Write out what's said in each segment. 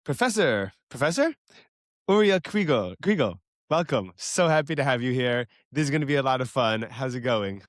Professor Uriah Kriegel, welcome. So happy to have you here. This is going to be a lot of fun. How's it going?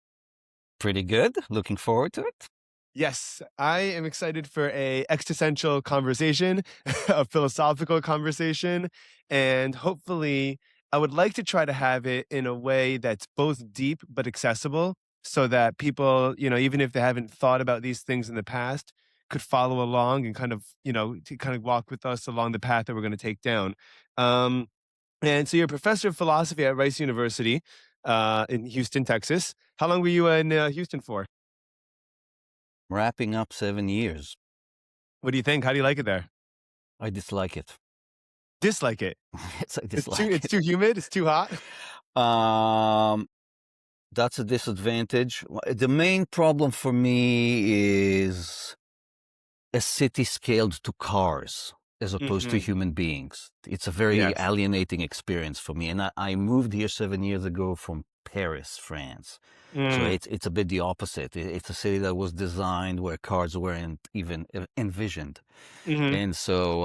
Pretty good. Looking forward to it. Yes, I am excited for a existential conversation, a philosophical conversation, and hopefully I would like to try to have it in a way that's both deep but accessible so that people, even if they haven't thought about these things in the past, could follow along and kind of, to kind of walk with us along the path that we're going to take down. Um, and so you're a professor of philosophy at Rice University in Houston, Texas. How long were you in Houston for? Wrapping up 7 years. What do you think? How do you like it there? I dislike it. Dislike it. Yes, I It's too dislike it's too humid, it's too hot? it. That's a disadvantage. The main problem for me is a city scaled to cars as opposed to Mhm. human beings. It's a very Yes. alienating experience for me. And I moved here 7 years ago from Paris, France. So Mm. it's a bit the opposite. It's a city that was designed where cars weren't even envisioned. Mhm. And so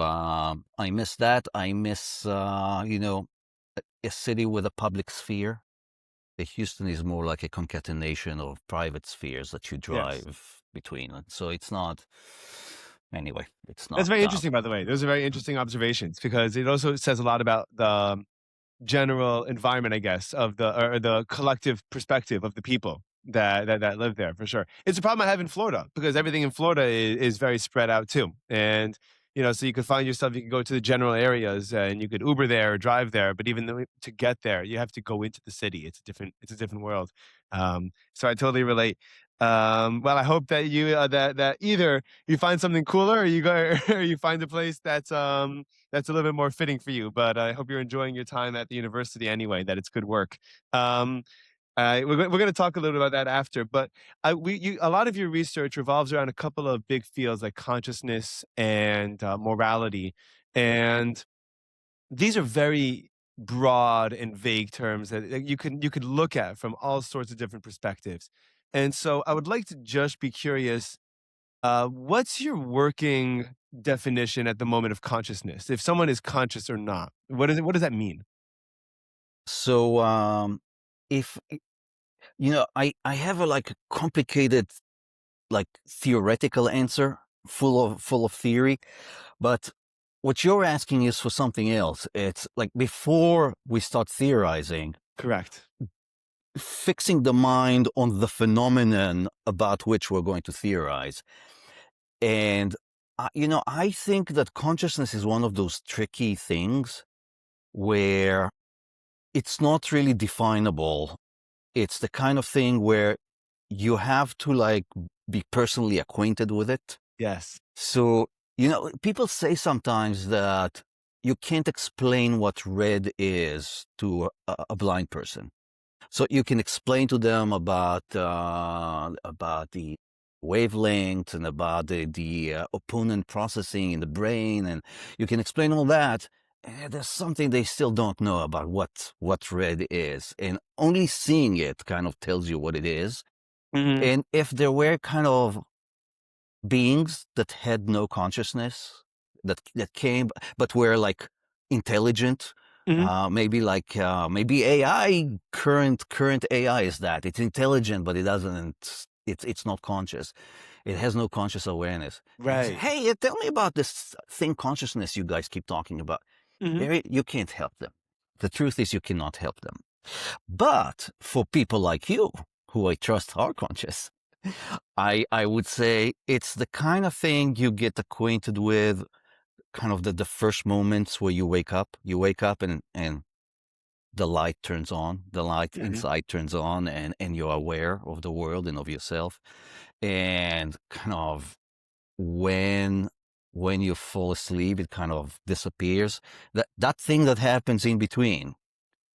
I miss that. I miss, a city with a public sphere. Houston is more like a concatenation of private spheres that you Yes. drive between. And so it's not, anyway, it's That's not. very interesting, by the way. Those are very interesting observations because it also says a lot about the general environment, I guess, of the collective perspective of the people that live there for sure. It's a problem I have in Florida because everything in Florida is very spread out too. And so you could find yourself, you could go to the general areas and you could Uber there or drive there, but even though to get there, you have to go into the city. It's a different world. So I totally relate. Well, I hope that you that either you find something cooler or you go or you find a place that's a little bit more fitting for you. But I hope you're enjoying your time at the university anyway. That it's good work. Um, we're going to talk a little about that after. But a lot of your research revolves around a couple of big fields like consciousness and morality, and these are very broad and vague terms that you could look at from all sorts of different perspectives. And so I would like to just be curious, what's your working definition at the moment of consciousness? If someone is conscious or not, what does that mean? So if, I have a like complicated, like theoretical answer full of theory, but what you're asking is for something else. It's like before we start theorizing, Correct. fixing the mind on the phenomenon about which we're going to theorize. And, I think that consciousness is one of those tricky things where it's not really definable. It's the kind of thing where you have to like be personally acquainted with it. Yes. So, people say sometimes that you can't explain what red is to a blind person. So you can explain to them about the wavelengths and about the opponent processing in the brain, and you can explain all that. And there's something they still don't know about what red is, and only seeing it kind of tells you what it is. Hmm. And if there were kind of beings that had no consciousness, that came, but were like intelligent, Hmm. maybe AI, current AI is that it's intelligent, but it doesn't. It's not conscious. It has no conscious awareness. And you say, Right. hey, tell me about this thing consciousness you guys keep talking about. Hmm. You can't help them. The truth is, you cannot help them. But for people like you, who I trust are conscious, I would say it's the kind of thing you get acquainted with kind of the first moments where you wake up. You wake up and the light turns on, the light Hmm. inside turns on, and you're aware of the world and of yourself. And kind of when you fall asleep, it kind of disappears. That thing that happens in between,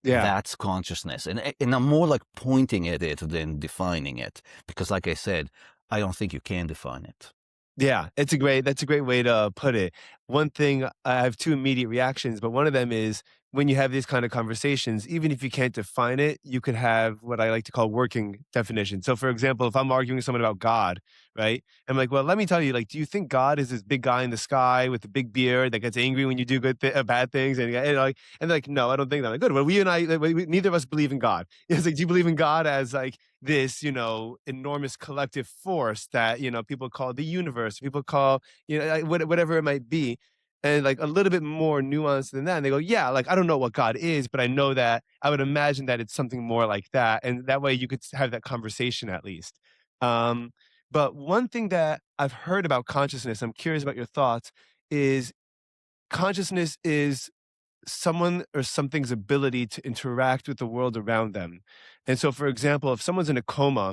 Yeah. that's consciousness. And I'm more like pointing at it than defining it. Because like I said, I don't think you can define it. Yeah, that's a great way to put it. one thing I have two immediate reactions, but one of them is when you have these kind of conversations, even if you can't define it, you could have what I like to call working definition. So, for example, if I'm arguing with someone about God, right? I'm like, well, let me tell you, like, do you think God is this big guy in the sky with the big beard that gets angry when you do bad things? And they're like, no, I don't think that. I'm like, good. Well, we and I, like, neither of us believe in God. It's like, do you believe in God as like this, enormous collective force that people call the universe, people call whatever it might be, and like a little bit more nuanced than that. And they go, yeah, like I don't know what God is, but I know that I would imagine that it's something more like that, and that way you could have that conversation at least. Um, but one thing that I've heard about consciousness, I'm curious about your thoughts, is consciousness is someone or something's ability to interact with the world around them. And so, for example, if someone's in a coma,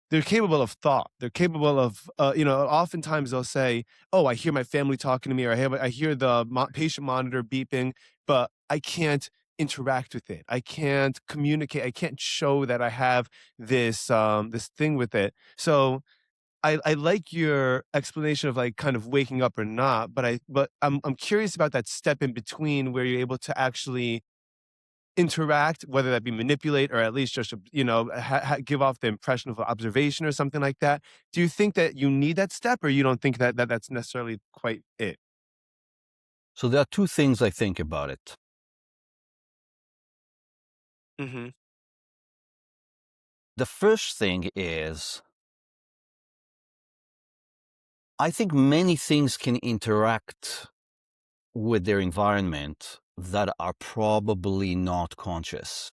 they're capable of thought. They're capable of, oftentimes they'll say, "Oh, I hear my family talking to me, or I hear the patient monitor beeping, but I can't interact with it. I can't communicate. I can't show that I have this thing with it." So I like your explanation of like kind of waking up or not, but I'm curious about that step in between where you're able to actually interact, whether that be manipulate or at least just give off the impression of observation or something like that. Do you think that you need that step, or you don't think that that's necessarily quite it? So there are two things I think about it. Hmm. The first thing is, I think many things can interact with their environment that are probably not conscious.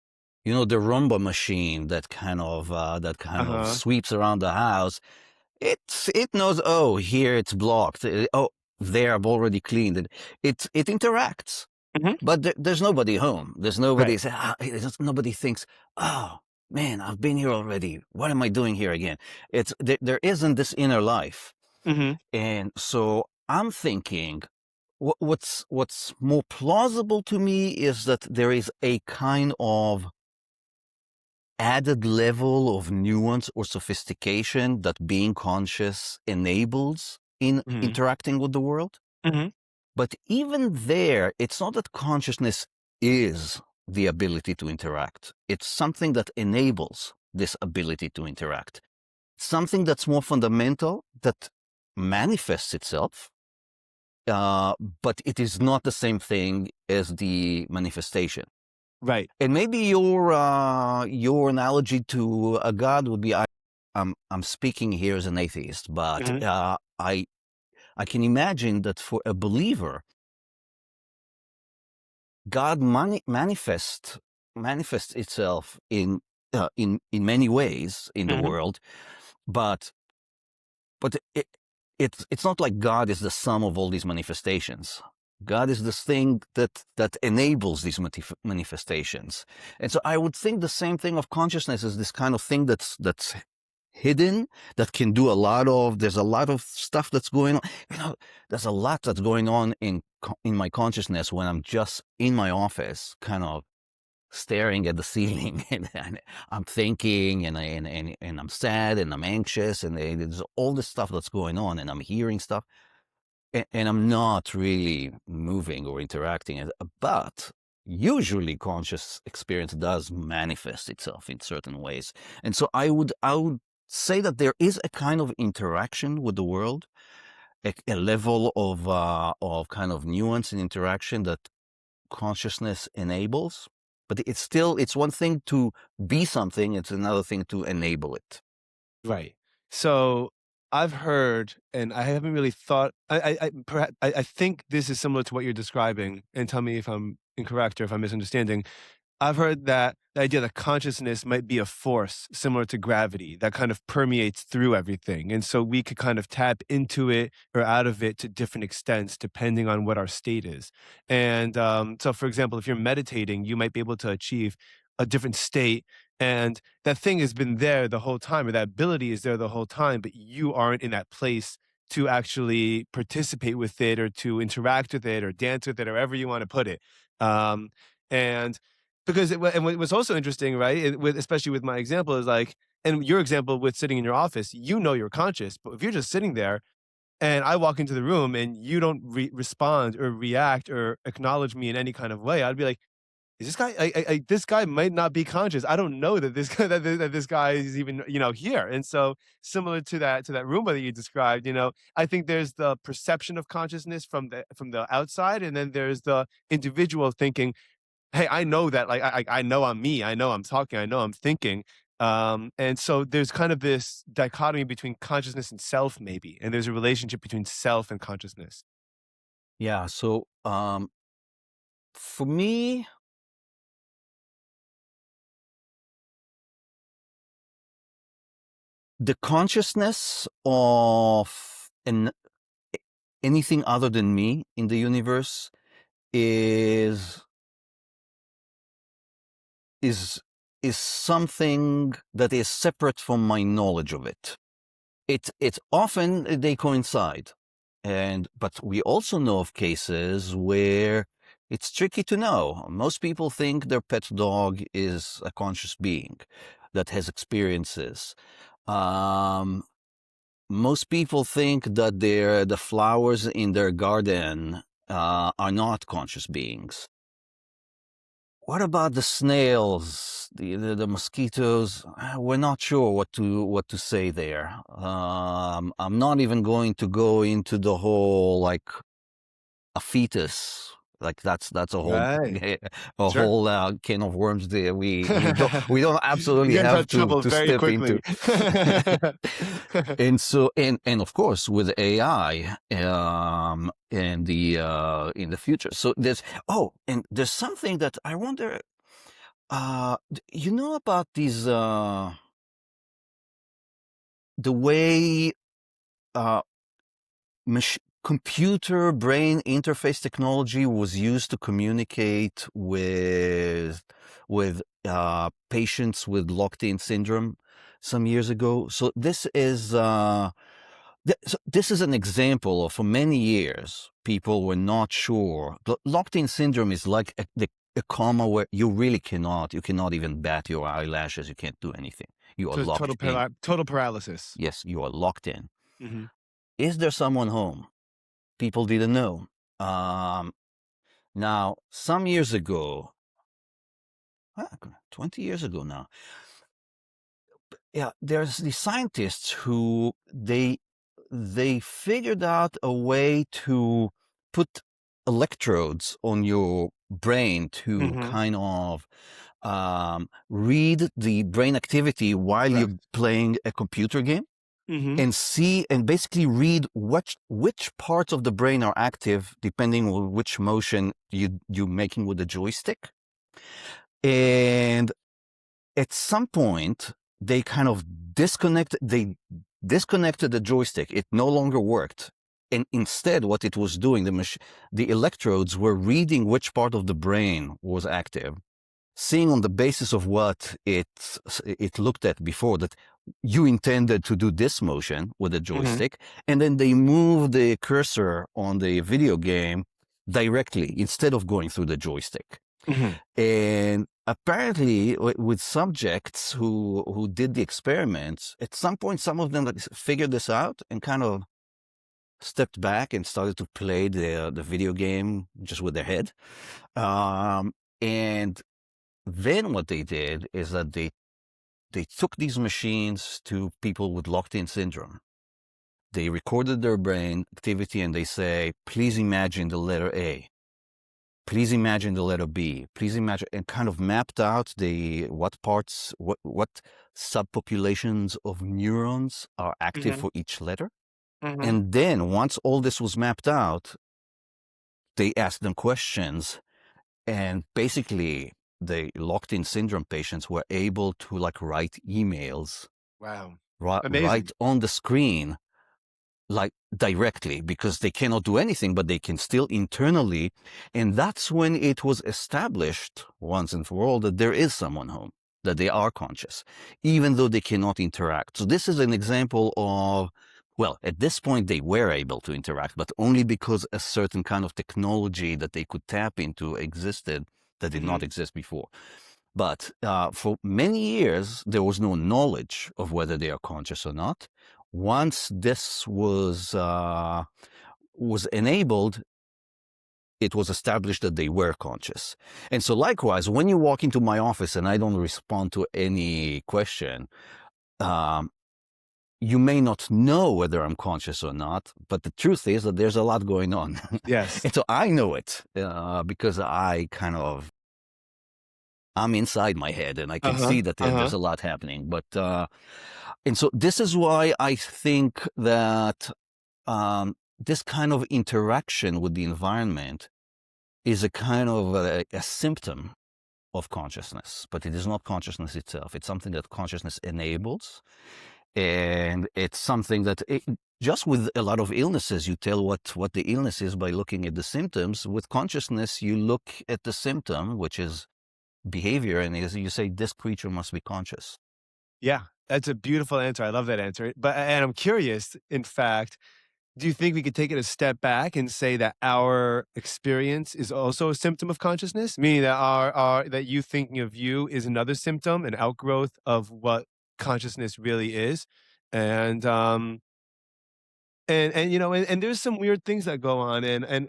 The Roomba machine that kind of Uh-huh. sweeps around the house. It knows. Oh, here it's blocked. Oh, there I've already cleaned it. It interacts, Hmm. but there's nobody home. There's Right. nobody. Nobody thinks. Oh man, I've been here already. What am I doing here again? There isn't this inner life, Hmm. and so I'm thinking. What's more plausible to me is that there is a kind of added level of nuance or sophistication that being conscious enables in Hmm. interacting with the world. Hmm. But even there, it's not that consciousness is the ability to interact. It's something that enables this ability to interact. Something that's more fundamental that manifests itself, but it is not the same thing as the manifestation. Right. And maybe your analogy to a god would be, I'm speaking here as an atheist, but Hmm. I can imagine that for a believer, God manifests itself in many ways in the Hmm. world, but it's not like God is the sum of all these manifestations. God is this thing that enables these manifestations. And so I would think the same thing of consciousness is this kind of thing that's hidden, that can do a lot of. There's a lot of stuff that's going on. There's a lot that's going on in my consciousness when I'm just in my office, kind of staring at the ceiling, and I'm thinking, and I'm sad, and I'm anxious, and there's all this stuff that's going on, and I'm hearing stuff, and I'm not really moving or interacting. But usually, conscious experience does manifest itself in certain ways, and so I would say that there is a kind of interaction with the world, a level of kind of nuance and interaction that consciousness enables, but it's one thing to be something, it's another thing to enable it. Right. So I've heard, and I haven't really thought. I think this is similar to what you're describing, and tell me if I'm incorrect or if I'm misunderstanding. I've heard that the idea that consciousness might be a force similar to gravity that kind of permeates through everything. And so we could kind of tap into it or out of it to different extents depending on what our state is. And so, for example, if you're meditating, you might be able to achieve a different state. And that thing has been there the whole time, or that ability is there the whole time, but you aren't in that place to actually participate with it or to interact with it or dance with it or however you want to put it. Um, and because and what's also interesting, right, especially with my example is like, and your example with sitting in your office, you're conscious, but if you're just sitting there, and I walk into the room and you don't respond or react or acknowledge me in any kind of way, I'd be like, is this guy this guy might not be conscious. I don't know that this guy that this guy is even, here. And so similar to that Roomba that you described, I think there's the perception of consciousness from the outside, and then there's the individual thinking, hey, I know that, like, I know I'm me. I know I'm talking. I know I'm thinking. And so there's kind of this dichotomy between consciousness and self, maybe, and there's a relationship between self and consciousness. Yeah. So for me, the consciousness of anything other than me in the universe is is is something that is separate from my knowledge of it. It's often they coincide, but we also know of cases where it's tricky to know. Most people think their pet dog is a conscious being that has experiences. Um, Most people think that the flowers in their garden are not conscious beings. What about the snails, the mosquitoes? We're not sure what to say there. I'm not even going to go into the whole like a fetus. Like that's a whole Right. a Sure. whole can of worms there. We don't You absolutely get into have to trouble to very step into. quickly. And so and of course with AI in the future. So there's something that I wonder. You know about these the way uh, computer brain interface technology was used to communicate with patients with locked-in syndrome some years ago. So this is an example of, for many years, people were not sure. Locked-in syndrome is like a coma where you cannot even bat your eyelashes. You can't do anything. You are locked in. Total paralysis. Yes, you are locked in. Mhm. Is there someone home? People didn't know. Um, Now, some years ago, 20 years ago now, yeah, there's the scientists who they figured out a way to put electrodes on your brain to Mhm. kind of read the brain activity while you're Correct. playing a computer game Mhm. and see and basically read which parts of the brain are active depending on which motion you're making with the joystick. And at some point, they kind of disconnected the joystick. It no longer worked. And instead, what it was doing, the electrodes were reading which part of the brain was active, seeing on the basis of what it looked at before that you intended to do this motion with the Mhm. joystick, and then they move the cursor on the video game directly instead of going through the joystick. Mhm. And apparently, with subjects who did the experiments, at some point, some of them like figured this out and kind of stepped back and started to play the video game just with their head. And then what they did is that they took these machines to people with locked-in syndrome. They recorded their brain activity and they say, please imagine the letter A. Please imagine the letter B. Please imagine, and kind of mapped out what parts, what subpopulations of neurons are active Mhm. for each letter. Mhm. And then once all this was mapped out, they asked them questions, and basically the locked-in syndrome patients were able to like write emails Wow. right Amazing. on the screen, like directly, because they cannot do anything, but they can still internally. And that's when it was established once and for all that there is someone home, that they are conscious, even though they cannot interact. So this is an example of, well, at this point they were able to interact, but only because a certain kind of technology that they could tap into existed that did not Mhm. exist before. But for many years, there was no knowledge of whether they are conscious or not. Once this was enabled, it was established that they were conscious. And so likewise, when you walk into my office and I don't respond to any question, um, you may not know whether I'm conscious or not, but the truth is that there's a lot going on. Yes. And so I know it because I'm inside my head and I can Uh-huh. see that there's Uh-huh. a lot happening. And so this is why I think that this kind of interaction with the environment is a kind of a symptom of consciousness, but it is not consciousness itself. It's something that consciousness enables. And it's something that just with a lot of illnesses, you tell what the illness is by looking at the symptoms. With consciousness, you look at the symptom, which is behavior, and you say, this creature must be conscious. Yeah, that's a beautiful answer. I love that answer. But and I'm curious, in fact, do you think we could take it a step back and say that our experience is also a symptom of consciousness? Meaning that our that you thinking of you is another symptom, an outgrowth of what consciousness really is. And you know, and there's some weird things that go on, and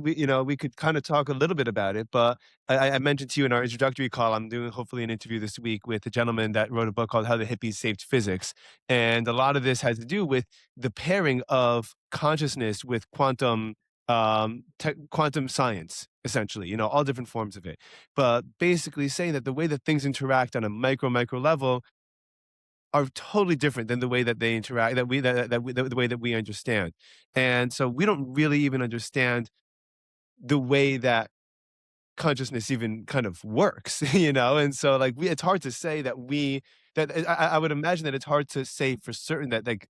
we you know we could kind of talk a little bit about it, but I mentioned to you in our introductory call, I'm doing hopefully an interview this week with a gentleman that wrote a book called How the Hippies Saved Physics, and a lot of this has to do with the pairing of consciousness with quantum science, essentially, you know, all different forms of it, but basically saying that the way that things interact on a micro level are totally different than the way that they interact, that we the way that we understand. And so we don't really even understand the way that consciousness even kind of works, you know? And so, like, it's hard to say that I would imagine that it's hard to say for certain that, like,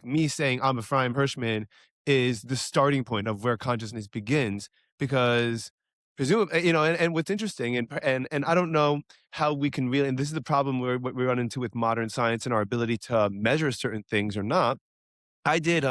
me saying I'm Ephraim Hirschman is the starting point of where consciousness begins, because presumably, you know, and what's interesting, and I don't know how we can really, and this is the problem what we run into with modern science and our ability to measure certain things or not. I did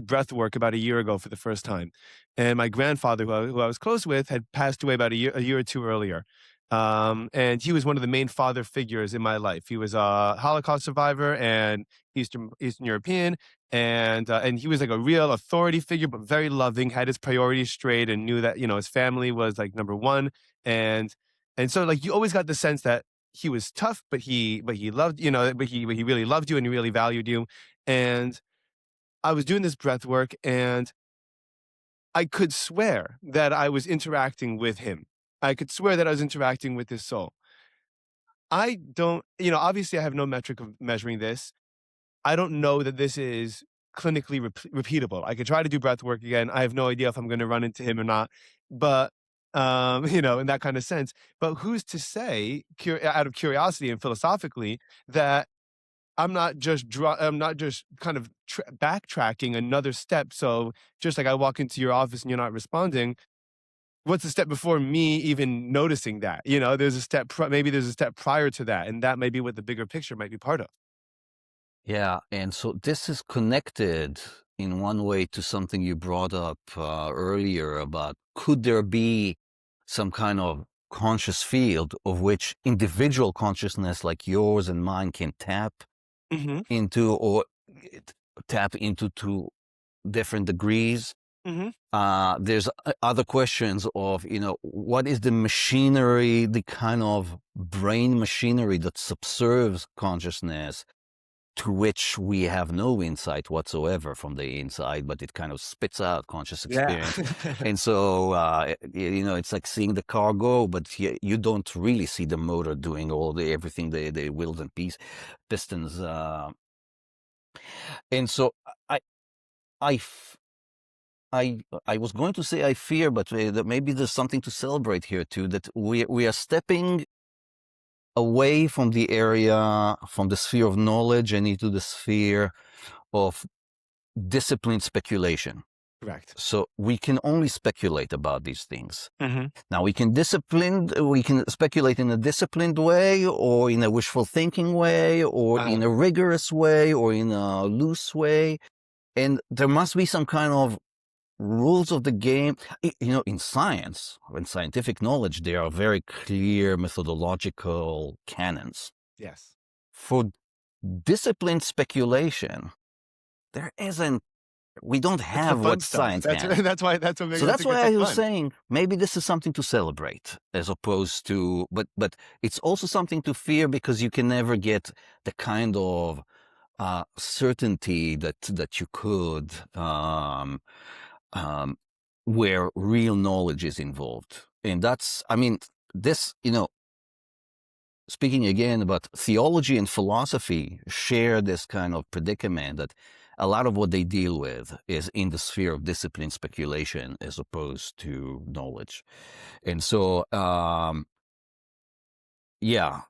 breath work about a year ago for the first time, and my grandfather, who I was close with, had passed away about a year or two earlier. And he was one of the main father figures in my life. He was a Holocaust survivor and Eastern European, and he was like a real authority figure, but very loving, had his priorities straight, and knew that, you know, his family was like number one. And and so, like, you always got the sense that he was tough, but he loved, you know, but he really loved you and he really valued you. And I was doing this breath work and I could swear that I was interacting with him. I could swear that I was interacting with his soul. I don't, you know, obviously I have no metric of measuring this. I don't know that this is clinically repeatable. I could try to do breath work again. I have no idea if I'm going to run into him or not, but you know, in that kind of sense. But who's to say, out of curiosity and philosophically, that I'm not just kind of backtracking another step. So just like I walk into your office and you're not responding, what's the step before me even noticing that? You know, there's a maybe there's a step prior to that, and that may be what the bigger picture might be part of. Yeah, and so this is connected in one way to something you brought up earlier about could there be some kind of conscious field of which individual consciousness like yours and mine can tap Hmm. into or it- tap into to different degrees. Hmm. There's other questions of, what is the machinery, the kind of brain machinery that subserves consciousness to which we have no insight whatsoever from the inside, but it kind of spits out conscious Yeah. experience. And so, it's like seeing the car go, but you don't really see the motor doing everything, the wheels and pistons. And so I, I, f- I was going to say I fear, but that maybe there's something to celebrate here too, that we are stepping away from the area, from the sphere of knowledge and into the sphere of disciplined speculation. Correct. So we can only speculate about these things. Hmm. Now we can speculate in a disciplined way or in a wishful thinking way or Uh, in a rigorous way or in a loose way. And there must be some kind of rules of the game. In science, in scientific knowledge, there are very clear methodological canons yes. for disciplined speculation, there isn't. We don't That's the have fun what stuff. science That's has. that's why that's what makes So that's that's what gets why it I was fun. saying maybe this is something to celebrate as opposed to, but it's also something to fear because you can never get the kind of certainty that you could um, where real knowledge is involved. And that's, I mean, this, speaking again about theology and philosophy share this kind of predicament that a lot of what they deal with is in the sphere of discipline speculation as opposed to knowledge. And so, yeah,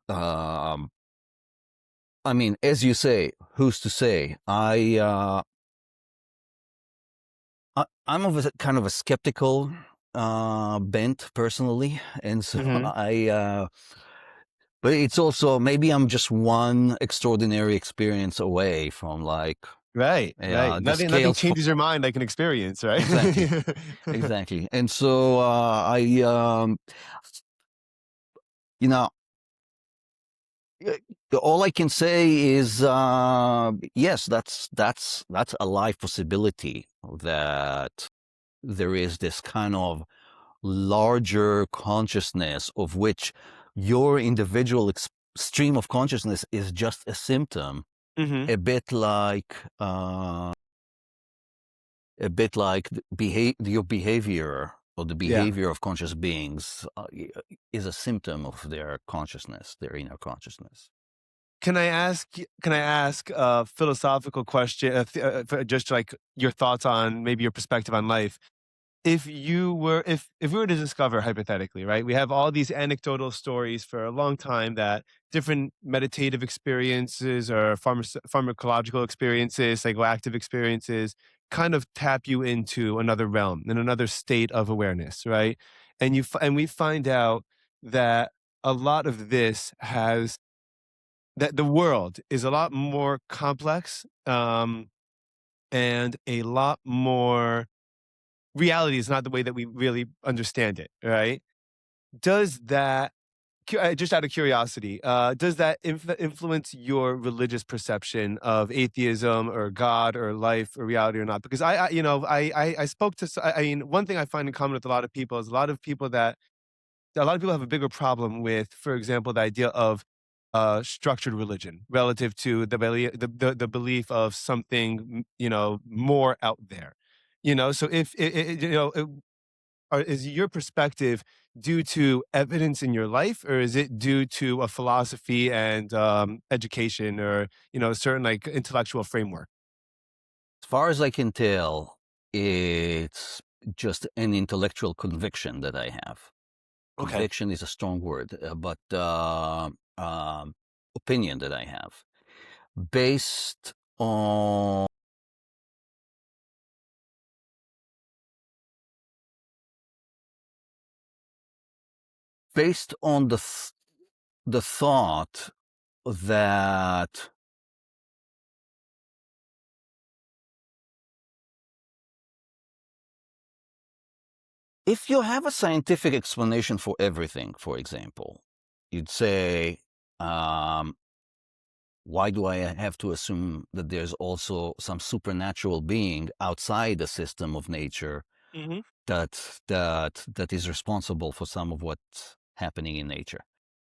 I mean, as you say, who's to say? I'm of a kind of a skeptical bent personally, and so Mhm. but it's also maybe I'm just one extraordinary experience away from like Right, right. the Nothing scales. changes your mind like an experience, right? Exactly, exactly. And so you know, y- all I can say is yes, that's a live possibility that there is this kind of larger consciousness of which your individual stream of consciousness is just a symptom, Mhm. a bit like your behavior or the Yeah. behavior of conscious beings is a symptom of their consciousness, their inner consciousness. Can I ask a philosophical question, just like your thoughts on maybe your perspective on life? If we were to discover hypothetically, right, we have all these anecdotal stories for a long time that different meditative experiences or pharmacological experiences, psychoactive experiences kind of tap you into another realm and another state of awareness, right? And we find out that a lot of this has that the world is a lot more complex, and a lot more reality is not the way that we really understand it, right? Does that, just out of curiosity, does that influence your religious perception of atheism or God or life or reality or not? Because I spoke to, I mean, one thing I find in common with a lot of people is a lot of people have a bigger problem with, for example, the idea of structured religion relative to the belief of something, more out there. So if is your perspective due to evidence in your life, or is it due to a philosophy and education, or a certain like intellectual framework? As far as I can tell, it's just an intellectual conviction that I have. Okay. Conviction is a strong word, but opinion that I have based on the thought that if you have a scientific explanation for everything, for example, you'd say, um, why do I have to assume that there's also some supernatural being outside the system of nature Hmm. that is responsible for some of what's happening in nature?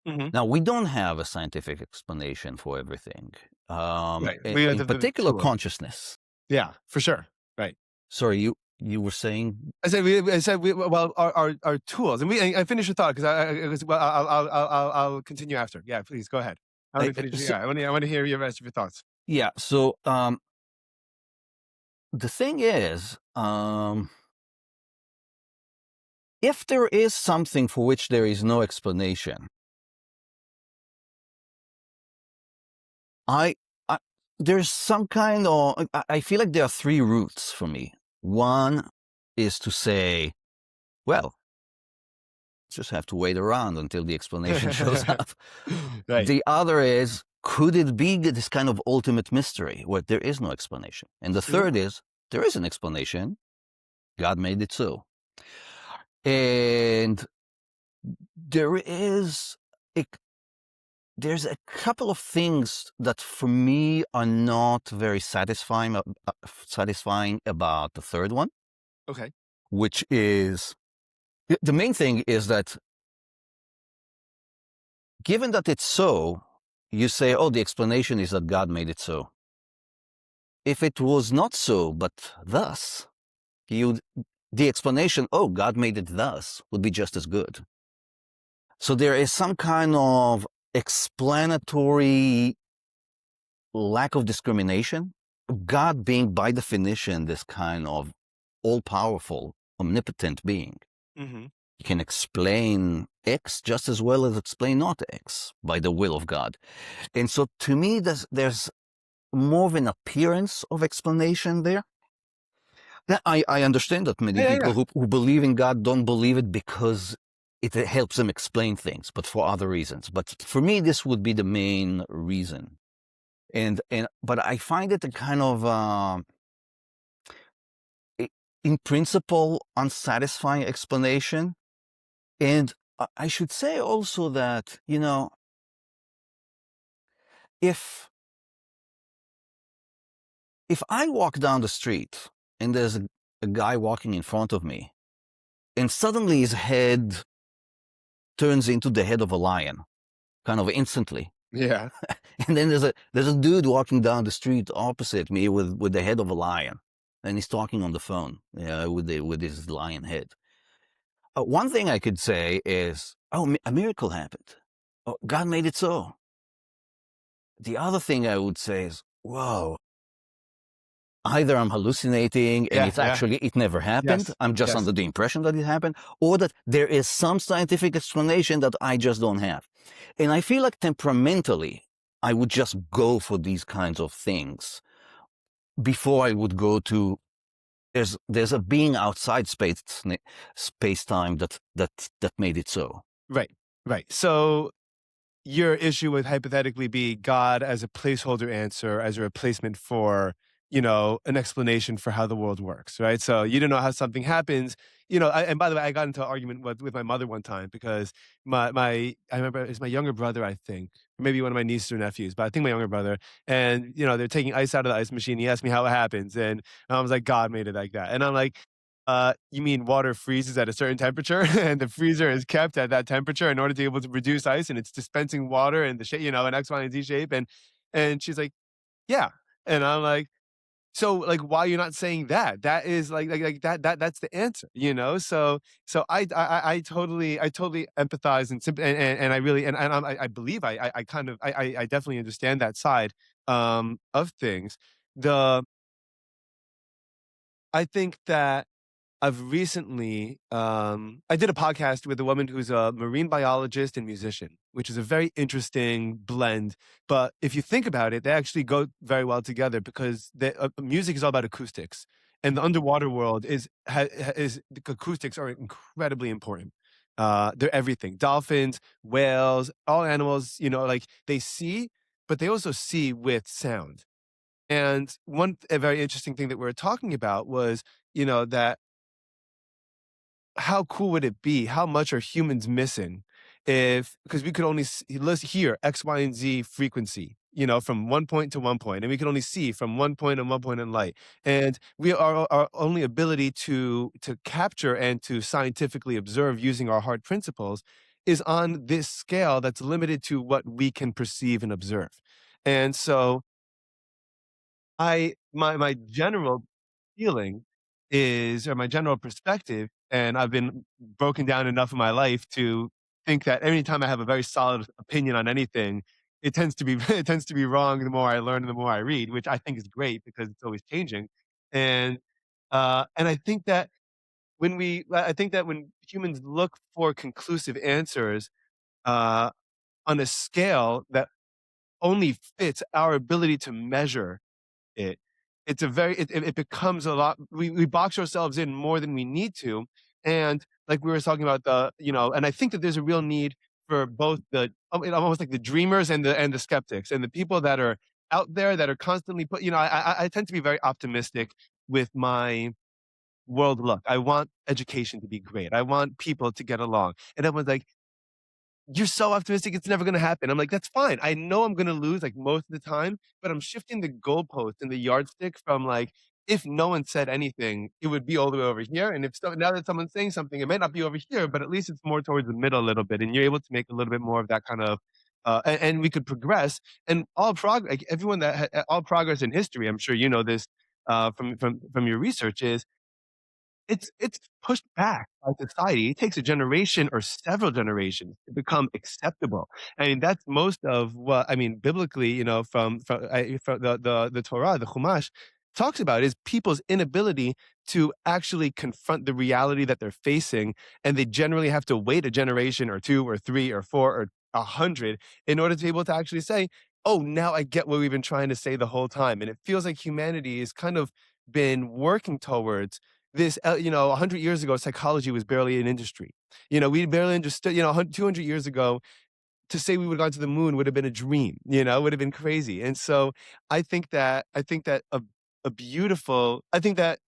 Hmm. Now, we don't have a scientific explanation for everything. Right. We have In the particular, tools. consciousness. Yeah, for sure. Right. Sorry, you were saying I said well, our tools, and I finish your thought because well, I'll continue after. Yeah, please go ahead. I want to finish. so, Yeah, I want to hear your rest of your thoughts. yeah. So the thing is, if there is something for which there is no explanation, I, I there's some kind of I feel like there are three routes for me. One is to say, well, just have to wait around until the explanation shows up. Right. The other is, could it be this kind of ultimate mystery where there is no explanation? And the Mhm. third is, there is an explanation. God made it so. And there is, there's a couple of things that for me are not very satisfying about the third one, Okay. which is the main thing is that given that it's so, you say, oh, the explanation is that God made it so. If it was not so, but thus, you the explanation, oh, God made it thus, would be just as good. So there is some kind of explanatory lack of discrimination. God being, by definition, this kind of all powerful, omnipotent being. Hmm. You can explain X just as well as explain not X by the will of God. And so to me, there's more of an appearance of explanation there. I understand that many Yeah, yeah, people yeah. who believe in God don't believe it because it helps them explain things, but for other reasons. But for me, this would be the main reason. But I find it a kind of in principle unsatisfying explanation. And I should say also that, if if I walk down the street and there's a guy walking in front of me, and suddenly his head turns into the head of a lion, kind of instantly. Yeah. And then there's a dude walking down the street opposite me with the head of a lion, and he's talking on the phone, with his lion head. One thing I could say is, oh, a miracle happened. Oh, God made it so. The other thing I would say is, whoa, either I'm hallucinating and Yeah, yeah. it never happened. Yes, I'm just yes. under the impression that it happened, or that there is some scientific explanation that I just don't have. And I feel like temperamentally, I would just go for these kinds of things before I would go to there's a being outside space time that made it so. Right, right. So your issue would hypothetically be God as a placeholder answer, as a replacement for, an explanation for how the world works, right? So you don't know how something happens, and by the way, I got into an argument with my mother one time because I remember it's my younger brother, I think, or maybe one of my nieces or nephews, but I think my younger brother, and they're taking ice out of the ice machine. He asked me how it happens, and I was like, God made it like that, and I'm like, you mean water freezes at a certain temperature and the freezer is kept at that temperature in order to be able to reduce ice and it's dispensing water in the shape, an X, Y, and Z shape. And she's like, yeah. And I'm like, so like why you're not saying that? That is that's the answer. So I totally empathize and and I really I believe I kind of I definitely understand that side of things. The I think that I've recently I did a podcast with a woman who's a marine biologist and musician, which is a very interesting blend. But if you think about it, they actually go very well together because music is all about acoustics, and the underwater world is the acoustics are incredibly important. They're everything. Dolphins, whales, all animals. Like they see, but they also see with sound. And a very interesting thing that we were talking about was, that how cool would it be? How much are humans missing if because we could only let's hear X, Y, and Z frequency, from one point to one point, and we can only see from one point and one point in light. And we are our only ability to capture and to scientifically observe using our hard principles is on this scale that's limited to what we can perceive and observe. And so my general feeling is or my general perspective, and I've been broken down enough in my life to think that anytime I have a very solid opinion on anything, it tends to be it tends to be wrong the more I learn and the more I read, which I think is great because it's always changing. And and I think that when humans look for conclusive answers, uh, on a scale that only fits our ability to measure it. It's a very it becomes a lot we box ourselves in more than we need to, and like we were talking about and I think that there's a real need for both almost like the dreamers and the skeptics, and the people that are out there that are constantly I tend to be very optimistic with my world look. I want education to be great. I want people to get along. And everyone's like, you're so optimistic it's never gonna happen. I'm like, that's fine. I know I'm gonna lose like most of the time, but I'm shifting the goalpost and the yardstick from like, if no one said anything, it would be all the way over here. And if so, now that someone's saying something, it might not be over here, but at least it's more towards the middle a little bit. And you're able to make a little bit more of that kind of, and we could progress. And all like everyone all progress in history, I'm sure you know this from your research, is it's pushed back by society. It takes a generation or several generations to become acceptable. I mean, that's most of what I mean biblically. You know, from the Torah, the Chumash talks about is people's inability to actually confront the reality that they're facing, and they generally have to wait a generation or two or three or four or 100 in order to be able to actually say, "Oh, now I get what we've been trying to say the whole time." And it feels like humanity has kind of been working towards this, 100 years ago, psychology was barely an industry. You know, we barely understood, 200 years ago, to say we would have gone to the moon would have been a dream, would have been crazy. And so I think that a beautiful, I think that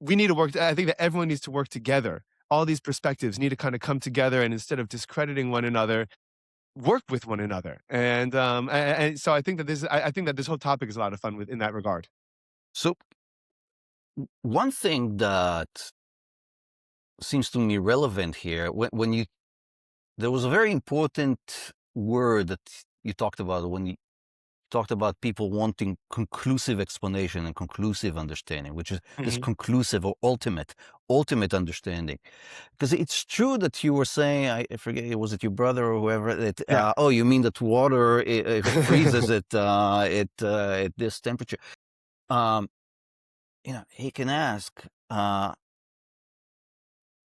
we need to work, I think that everyone needs to work together. All these perspectives need to kind of come together, and instead of discrediting one another, work with one another. And so I think that I think that this whole topic is a lot of fun in that regard. So one thing that seems to me relevant here, when you there was a very important word that you talked about when you talked about people wanting conclusive explanation and conclusive understanding, which is this Hmm. conclusive or ultimate understanding. Because it's true that you were saying, I forget, was it your brother or whoever, that, Yeah. oh, you mean that water, it freezes at this temperature. Um, he can ask,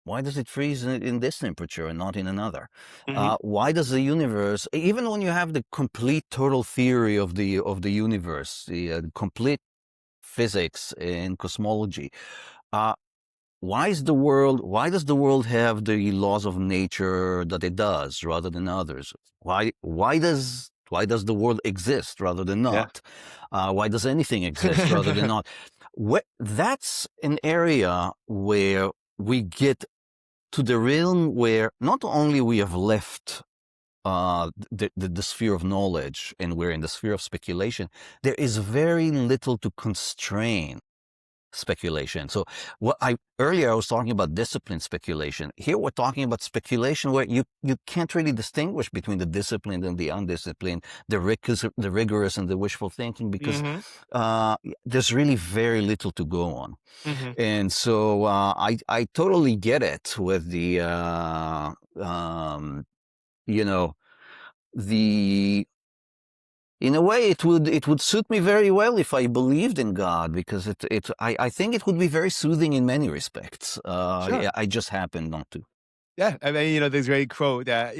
why does it freeze in this temperature and not in another? Hmm. Why does the universe, even when you have the complete total theory of the universe, the complete physics and cosmology, uh, why does the world have the laws of nature that it does rather than others? Why does the world exist rather than Yeah. not? Why does anything exist rather than not? That's an area where we get to the realm where not only we have left the sphere of knowledge and we're in the sphere of speculation, there is very little to constrain speculation. So earlier I was talking about disciplined speculation. Here we're talking about speculation where you can't really distinguish between the disciplined and the undisciplined, the rigorous and the wishful thinking, because Hmm. there's really very little to go on. Hmm. And so I totally get it with you know, the in a way it would suit me very well if I believed in God, because I think it would be very soothing in many respects. Sure. Yeah, I just happen not to. Yeah, I mean, there's a great quote that,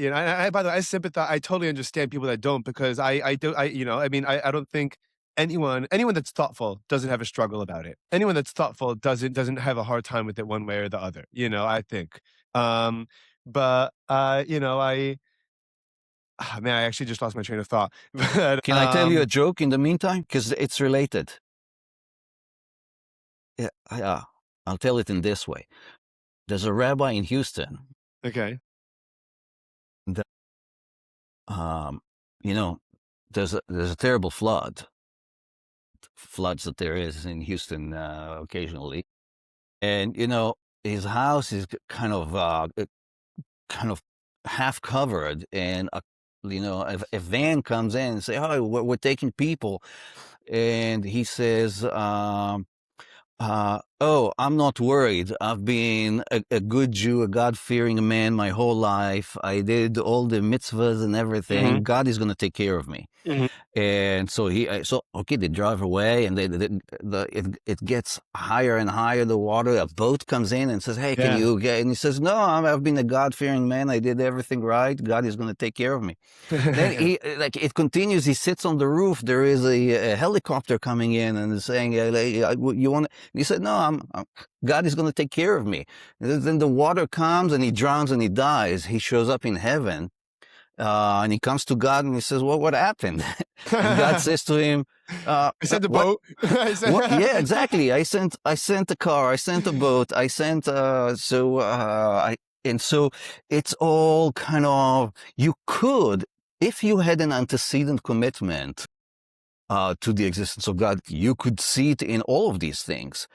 by the way, I sympathize. I totally understand people that don't, because I do, I mean, I don't think anyone that's thoughtful doesn't have a struggle about it. Anyone that's thoughtful doesn't have a hard time with it one way or the other. I think. Um, but man, I actually just lost my train of thought. But Can I tell you a joke in the meantime? Because it's related. Yeah, I'll tell it in this way. There's a rabbi in Houston okay. that, um, you know, there's a terrible floods that there is in Houston occasionally, and his house is kind of half covered, and a van comes in and say, "Oh, we're taking people," and he says, "Oh, I'm not worried. I've been a good Jew, a God-fearing man my whole life. I did all the mitzvahs and Hmm. everything. God is going to take care of me." Hmm. And so okay, they drive away, and it gets higher and higher, the water. A boat comes in and says, "Hey, can Yeah. you get?" And he says, "No, I've been a God-fearing man. I did everything right. God is going to take care of me." Then it continues. He sits on the roof. There is a helicopter coming in and is saying, "You want?" He said, "No, God is going to take care of me." And then the water comes and he drowns and he dies. He shows up in heaven. And he comes to God and he says, "Well, what happened?" And God says to him, I said the "What? boat. I What? Yeah, said, exactly. I sent a car. I sent a boat. I sent. And so it's all kind of, you could, if you had an antecedent commitment to the existence of God, you could see it in all of these things.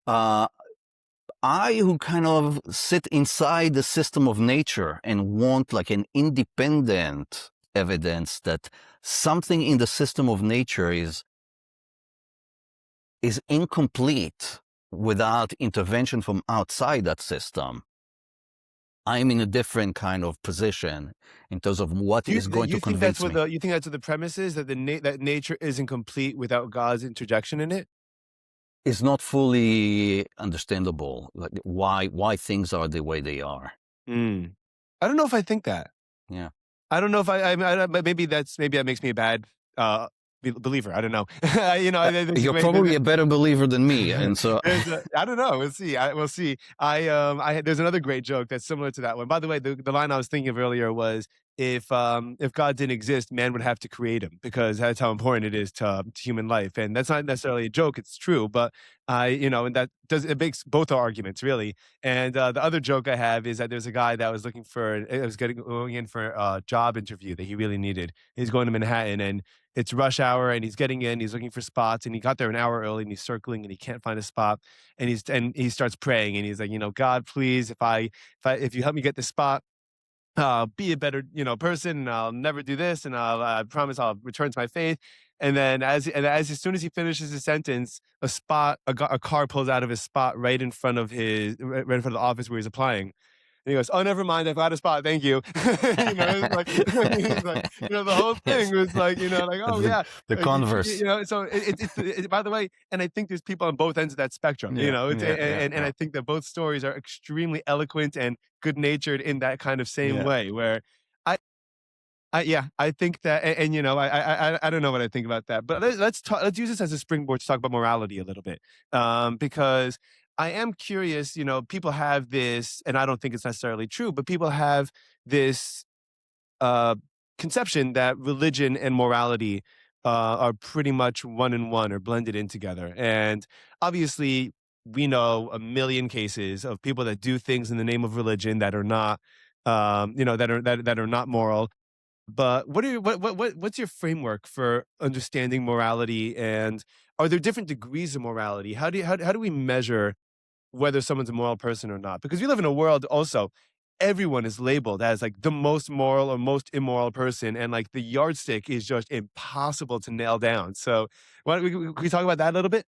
I, who kind of sit inside the system of nature and want like an independent evidence that something in the system of nature is incomplete without intervention from outside that system, I'm in a different kind of position in terms of what Do you is going to you think that's convince what me. the you think that's what the premise is, that that nature isn't complete without God's interjection in it? It's not fully understandable, like why things are the way they are. Mm. I don't know if I think that. Yeah. I don't know if I don't, but maybe that makes me a bad uh believer. I don't know. You know, there's You're maybe probably a better believer than me, and so I don't know. We'll see. We'll see. There's another great joke that's similar to that one. By the way, the line I was thinking of earlier was if God didn't exist, man would have to create him, because that's how important it is to human life. And that's not necessarily a joke. It's true, but and that does it makes both our arguments really. And the other joke I have is that there's a guy that was looking for, it was going in for a job interview that he really needed. He's going to Manhattan, and it's rush hour, and he's getting in, he's looking for spots, and he got there an hour early, and he's circling, and he can't find a spot. And he starts praying, and he's like, God, please, if you help me get this spot, be a better, person, and I'll never do this, and I promise I'll return to my faith. And then as soon as he finishes his sentence, a car pulls out of his spot right in front of right in front of the office where he's applying. And he goes, "Oh, never mind. I've got a spot. Thank you." It's like, he's like, the whole yes, thing was like, like, it's oh yeah, the converse. So by the way, and I think there's people on both ends of that spectrum. Yeah, yeah, yeah, And yeah, I think that both stories are extremely eloquent and good natured in that kind of same yeah. way. Where yeah, I think that, and I don't know what I think about that, but let's talk. Let's use this as a springboard to talk about morality a little bit, because I am curious. People have this, and I don't think it's necessarily true, but people have this uh, conception that religion and morality are pretty much one in one, or blended in together. And obviously, we know a million cases of people that do things in the name of religion that are not, that are not moral. But what's your framework for understanding morality, and are there different degrees of morality? How do we measure whether someone's a moral person or not? Because we live in a world also, everyone is labeled as like the most moral or most immoral person, and like the yardstick is just impossible to nail down. So why don't we talk about that a little bit?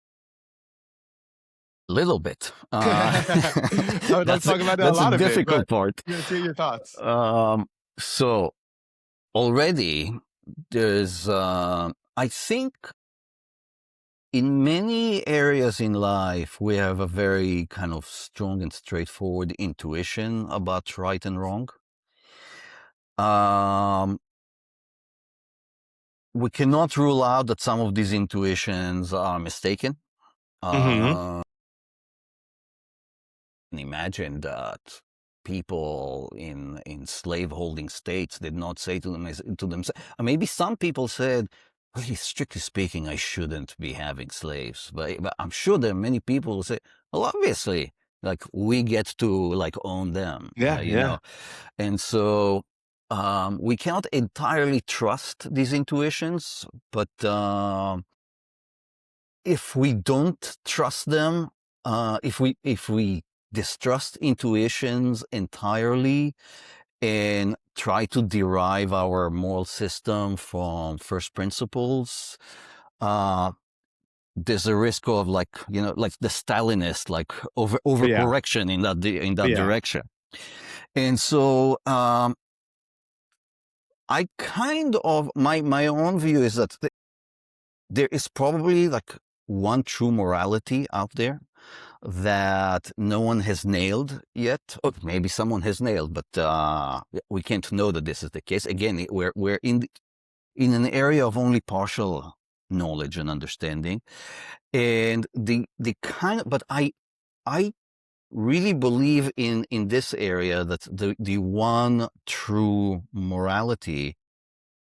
Little bit. I would love to That's talk about a that's a lot of it, but difficult part. let's hear your thoughts. So already there's, I think, in many areas in life we have a very kind of strong and straightforward intuition about right and wrong. Um, we cannot rule out that some of these intuitions are mistaken. Hmm. Uh, imagine that people in slaveholding states did not say to themselves. Maybe some people said, "Really, strictly speaking, I shouldn't be having slaves." But I'm sure there are many people who say, "Well, obviously, like we get to like own them," Yeah, yeah, and so we cannot entirely trust these intuitions, but if we don't trust them, if we distrust intuitions entirely and try to derive our moral system from first principles, uh, there's a risk of like the Stalinist, like yeah, overcorrection in that yeah. direction. And so I kind of my own view is that there is probably like one true morality out there that no one has nailed yet. Or maybe someone has nailed, but we can't know that this is the case. Again, we're in an area of only partial knowledge and understanding, and the kind of, but I really believe in this area that the one true morality,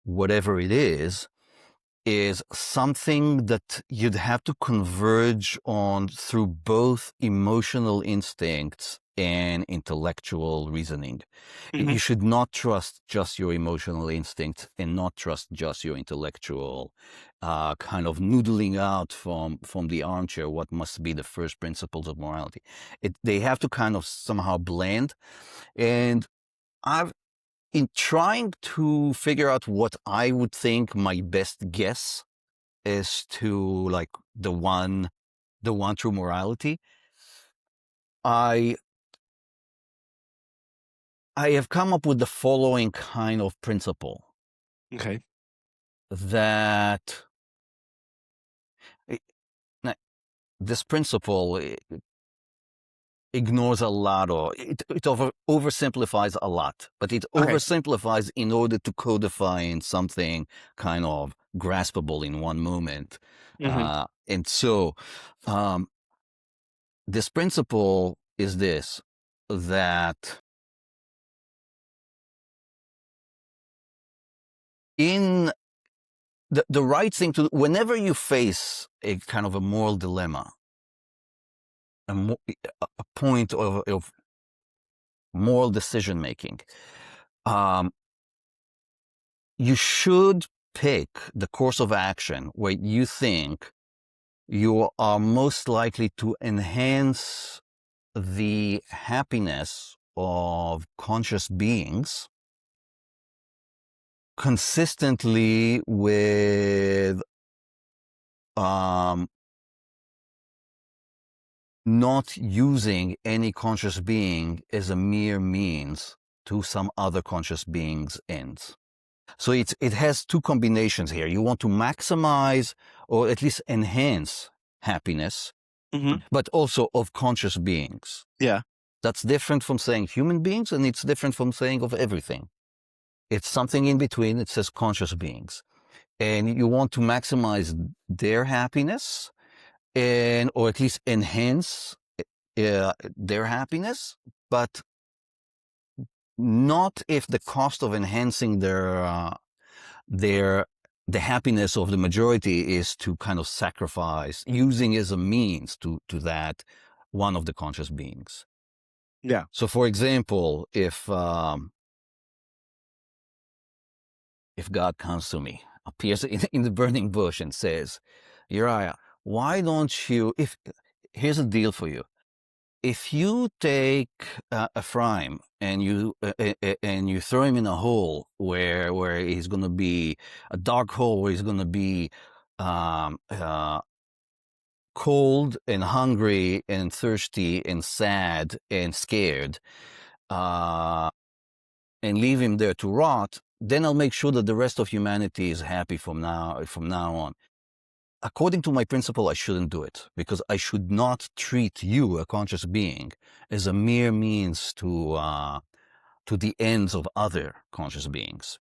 whatever it is something that you'd have to converge on through both emotional instincts and intellectual reasoning. You Mhm. should not trust just your emotional instinct and not trust just your intellectual kind of noodling out from the armchair what must be the first principles of morality. They have to kind of somehow blend. And I've in trying to figure out what I would think my best guess is to like the one true morality, I I have come up with the following kind of principle Okay. that i- na- this principle ignores a lot, or it oversimplifies a lot, but it Okay. oversimplifies in order to codify in something kind of graspable in one moment. Mhm. And so um, this principle is this, that in the right thing to whenever you face a kind of a moral dilemma, a point of moral decision making, um, you should pick the course of action where you think you are most likely to enhance the happiness of conscious beings consistently with um, not using any conscious being as a mere means to some other conscious being's ends. So it has two combinations here. You want to maximize or at least enhance happiness, Mhm. but also of conscious beings. Yeah. That's different from saying human beings, and it's different from saying of everything. It's something in between. It says conscious beings. And you want to maximize their happiness and or at least enhance their happiness, but not if the cost of enhancing their the happiness of the majority is to kind of sacrifice using as a means to that one of the conscious beings. Yeah. So, for example, if God comes to me, appears in the burning bush and says, Uriah, why don't you? If here's a deal for you. If you take Ephraim and you throw him in a hole where he's going to be a dark hole where he's going to be um, uh, cold and hungry and thirsty and sad and scared, uh, and leave him there to rot, then I'll make sure that the rest of humanity is happy from now on. According to my principle, I shouldn't do it because I should not treat you, a conscious being, as a mere means to the ends of other conscious beings.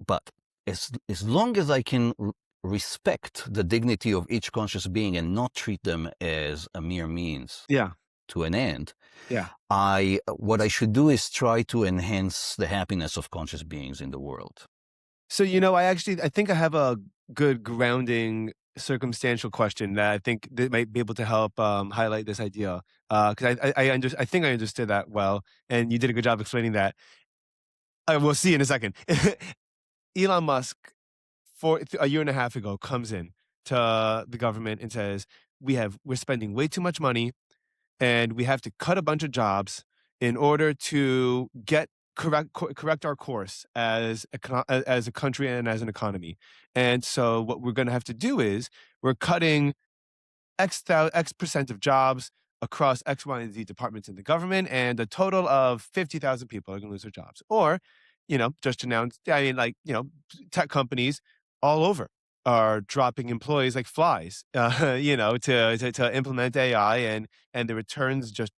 But as long as I can respect the dignity of each conscious being and not treat them as a mere means Yeah. to an end, Yeah. what I should do is try to enhance the happiness of conscious beings in the world. So, I think I have a good grounding circumstantial question that I think that might be able to help highlight this idea. Because I think I understood that well, and you did a good job explaining that. We'll see in a second. Elon Musk, for a year and a half ago, comes in to the government and says, we're spending way too much money and we have to cut a bunch of jobs in order to correct our course as a country and as an economy. And so what we're going to have to do is we're cutting X percent of jobs across X, Y, and Z departments in the government, and a total of 50,000 people are going to lose their jobs. Or, just announced, tech companies all over are dropping employees like flies, to implement AI, and the returns just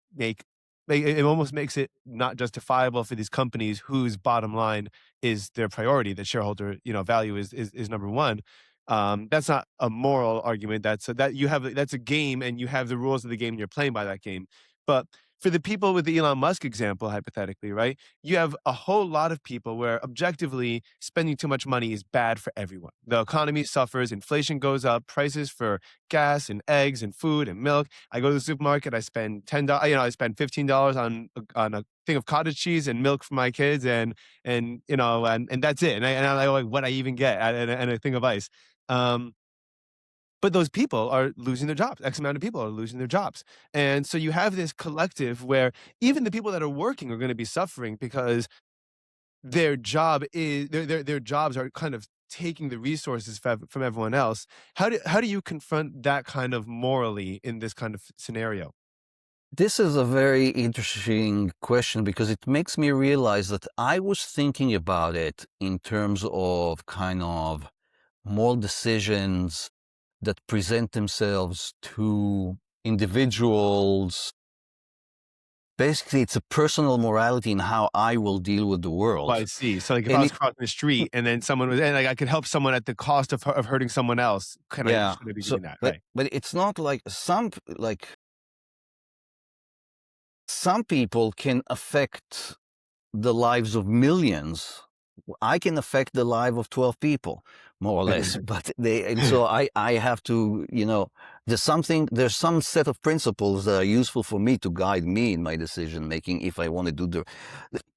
it almost makes it not justifiable for these companies whose bottom line is their priority. The shareholder, value is number one. That's not a moral argument. That's a game, and you have the rules of the game, and you're playing by that game. But for the people with the Elon Musk example, hypothetically, right? You have a whole lot of people where objectively spending too much money is bad for everyone. The economy suffers, inflation goes up, prices for gas and eggs and food and milk. I go to the supermarket, I spend $10, I spend $15 on a thing of cottage cheese and milk for my kids, and that's it. And I'm like, what I even get, and a thing of ice. Um, but those people are losing their jobs. X amount of people are losing their jobs. And so you have this collective where even the people that are working are going to be suffering because their jobs are kind of taking the resources from everyone else. How do you confront that kind of morally in this kind of scenario? This is a very interesting question because it makes me realize that I was thinking about it in terms of kind of moral decisions that present themselves to individuals. Basically, it's a personal morality in how I will deal with the Oh, world. I see. So, like, if I And was it, crossing the street and then someone was, and like I could help someone at the cost of hurting someone else, yeah. should I be So, doing that? but Right. but it's not like some people can affect the lives of millions. I can affect the life of 12 people, more or less. And so I have to, there's some set of principles that are useful for me to guide me in my decision making if I want to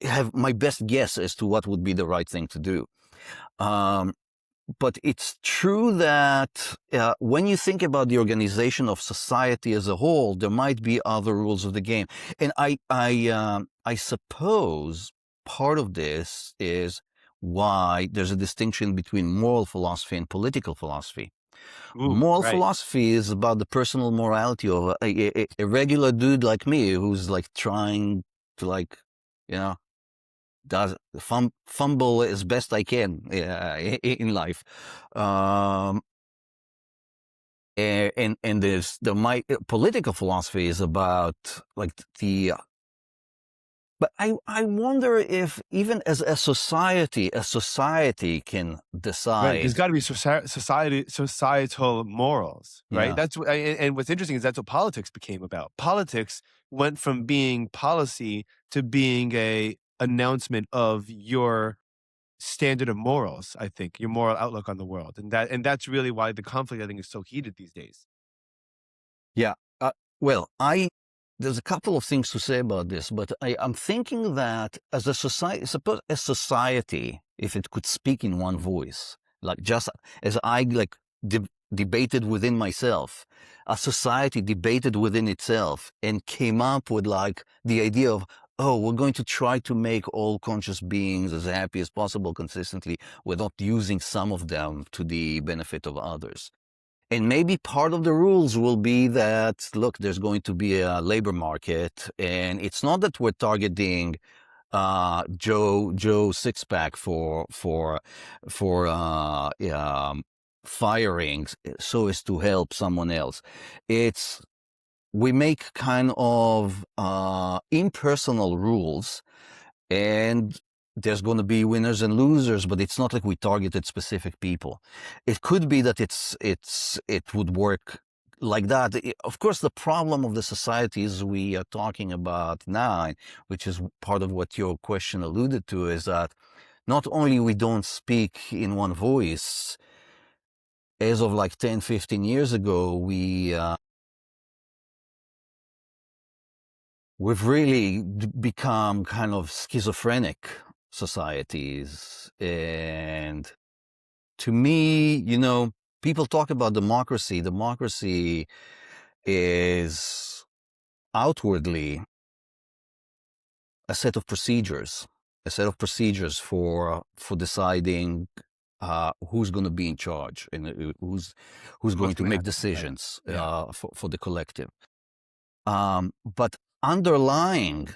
have my best guess as to what would be the right thing to do. Um, but it's true that when you think about the organization of society as a whole, there might be other rules of the game, and I suppose part of this is why there's a distinction between moral philosophy and political philosophy. Ooh, Moral right. philosophy is about the personal morality of a regular dude like me who's like trying to you know does fumble as best I can in life. Um, and there's my political philosophy is about like the. But I wonder if even as a society can Right, there's decide. gotta be societal morals, right? Yeah, That's what and what's interesting is that's what politics became about. Politics went from being policy to being a announcement of your standard of morals, I think, your moral outlook on the world, and that's really why the conflict, I think, is so heated these days. yeah. Well, there's a couple of things to say about this, but I'm thinking that as a society, suppose a society, if it could speak in one voice, like just as I debated within myself, a society debated within itself and came up with like the idea of, oh, we're going to try to make all conscious beings as happy as possible consistently without using some of them to the benefit of others. And maybe part of the rules will be that, look, there's going to be a labor market, and it's not that we're targeting Joe Sixpack for firings so as to help someone else. It's we make kind of impersonal rules, and there's going to be winners and losers, but it's not like we targeted specific people. It could be that it would work like that. Of course, the problem of the societies we are talking about now, which is part of what your question alluded to, is that not only we don't speak in one voice. As of like 10, 15 years ago, we've really become kind of schizophrenic societies. And to me, people talk about democracy. Democracy is outwardly a set of procedures, for deciding who's going to be in charge and who's going What's to gonna make happen, right? decisions Yeah. for the collective. But underlying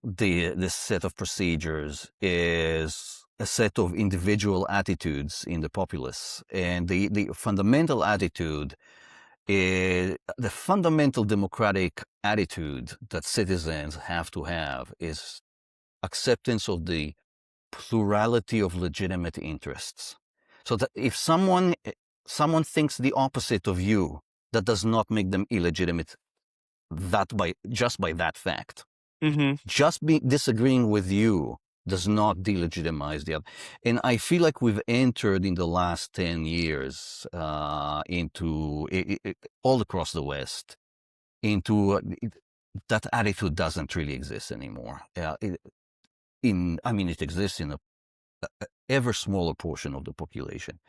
this set of procedures is a set of individual attitudes in the populace. And the fundamental attitude is the fundamental democratic attitude that citizens have to have is acceptance of the plurality of legitimate interests. So that if someone thinks the opposite of you, that does not make them illegitimate just by that fact. Mhm. Just disagreeing with you does not delegitimize the other. And I feel like we've entered in the last 10 years into all across the West into that attitude doesn't really exist anymore. I mean, it exists in a ever smaller portion of the population,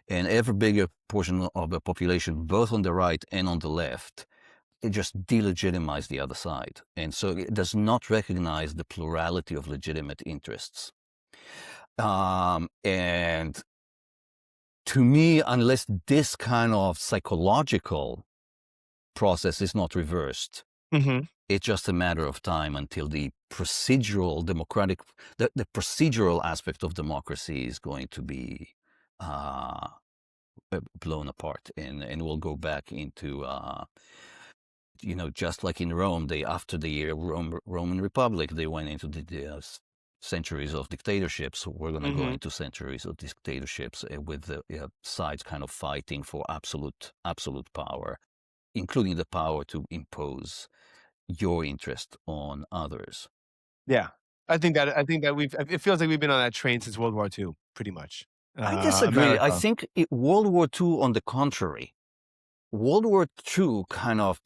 and ever bigger portion of the population, both on the right and on the left. It just delegitimize the other side. And so it does not recognize the plurality of legitimate interests. And to me, unless this kind of psychological process is not reversed, Mhm. it's just a matter of time until the procedural democratic, the procedural aspect of democracy is going to be uh, blown apart, and we'll go back into just like in Rome, they after the Roman Republic, they went into the centuries of dictatorships. We're going to go Mhm. into centuries of dictatorships with the sides kind of fighting for absolute power, including the power to impose your interest on others. Yeah. I think that it feels like we've been on that train since World War II, pretty much. I disagree. I America. think World War II, on the contrary, World War II kind of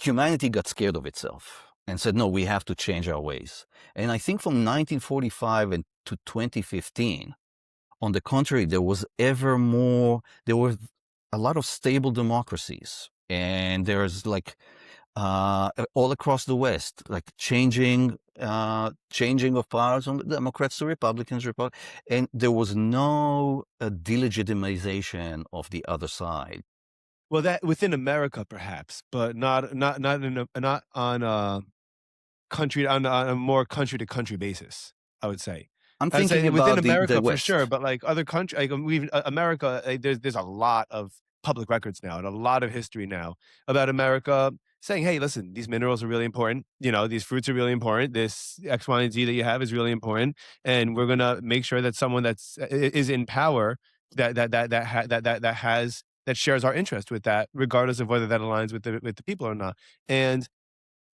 humanity got scared of itself and said, no, we have to change our ways. And I think from 1945 and to 2015, on the contrary, there were a lot of stable democracies. And there's like, all across the West, like changing of powers from Democrats to Republicans, and there was no delegitimization of the other side. Well, that within America perhaps, but not on a country on a more country to country basis, I would say. I'm I'd thinking say within about the America for sure, West. but, like, other country like, we've America, there's a lot of public records now and a lot of history now about America saying, "Hey, listen, these minerals are really important, these fruits are really important, this X, Y, and Z that you have is really important, and we're gonna make sure that someone is in power that shares our interest with that, regardless of whether that aligns with the people or not." And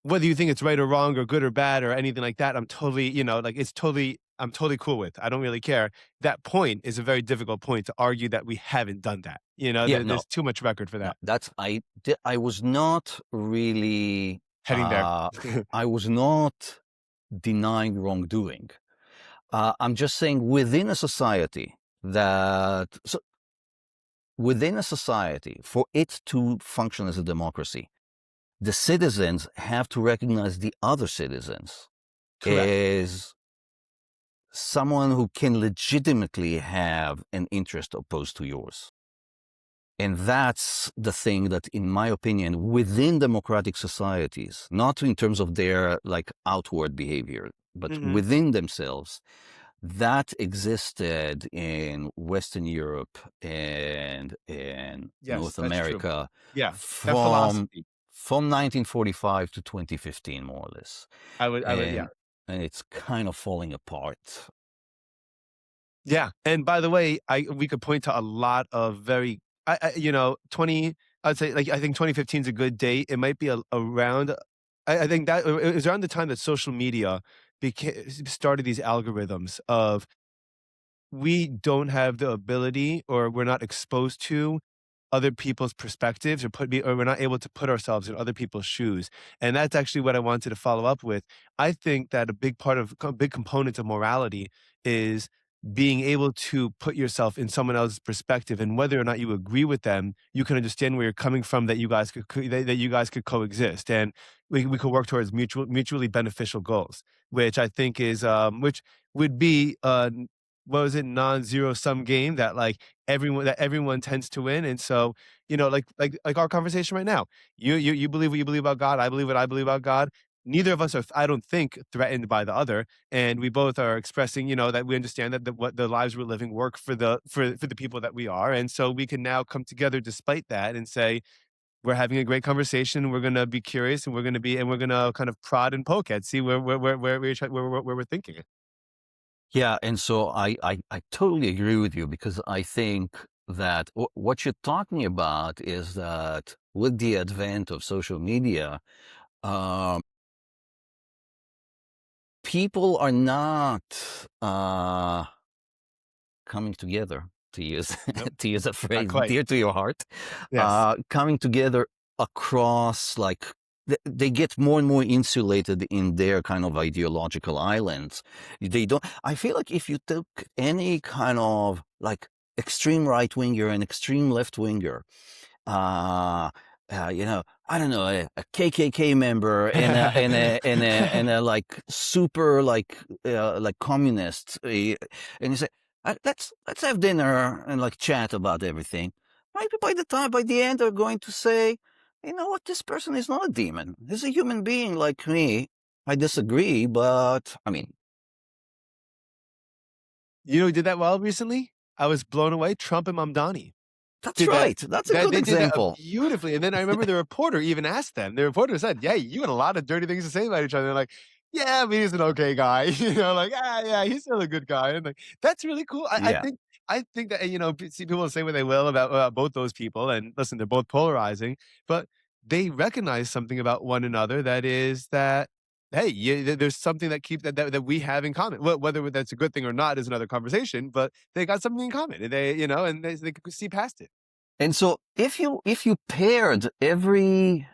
whether you think it's right or wrong or good or bad or anything like that, I'm totally, like I'm totally cool with. I don't really care. That point is a very difficult point to argue that we haven't done that. Yeah, no, There's too much record for no, that. I was not really, Heading there. I was not denying wrongdoing. I'm just saying within a society, for it to function as a democracy, the citizens have to recognize the other citizens Correct. as someone who can legitimately have an interest opposed to yours. And that's the thing that, in my opinion, within democratic societies, not in terms of their like outward behavior, but Hmm. within themselves, that existed in Western Europe and in Yes, North that's true. America Yeah, that from philosophy. 1945 to 2015, more or less. Yeah. And it's kind of falling apart. Yeah, and by the way, I we could point to a lot of very, 20. I'd say like I think 2015 is a good date. It might be around. I think that it was around the time that social media started these algorithms of we don't have the ability or we're not exposed to other people's perspectives or we're not able to put ourselves in other people's shoes. And that's actually what I wanted to follow up with. I think that a big component of morality is being able to put yourself in someone else's perspective, and whether or not you agree with them, you can understand where you're coming from, that you guys could coexist, and we could work towards mutually beneficial goals, which I think is which would be what was it, non-zero sum game that everyone tends to win. And so, like our conversation right now. You believe what you believe about God, I believe what I believe about God. Neither of us are, I don't think, threatened by the other. And we both are expressing, that we understand that what the lives we're living work for the people that we are. And so we can now come together despite that and say, we're having a great conversation. We're gonna be curious and we're gonna kind of prod and poke at, see where we're thinking. Yeah, and so I totally agree with you, because I think that what you're talking about is that with the advent of social media, um, people are not coming together, to use Nope, to use a not phrase quite. dear to your heart, Yes. coming together across, like, they get more and more insulated in their kind of ideological islands. They don't. I feel like if you took any kind of like extreme right winger and extreme left winger, uh, I don't know, a KKK member and a like super like communist, and you say, let's have dinner and like chat about everything. Maybe by the end, they're going to say, you know what, this person is not a demon. He's a human being like me. I disagree, but I mean, You know who did that well recently? I was blown away. Trump and Mamdani that's did that. right. That's a good They did that example. beautifully. And then I remember the reporter even asked them. The reporter said, "Yeah, you had a lot of dirty things to say about each other." They're like, "Yeah, but he's an okay guy." Like, yeah, he's still a good guy. And like, that's really cool. Yeah. I think that see people say what they will about both those people, and listen, they're both polarizing, but they recognize something about one another that is that hey, there's something that that we have in common. Whether that's a good thing or not is another conversation, but they got something in common, and they could see past it. And so if you paired every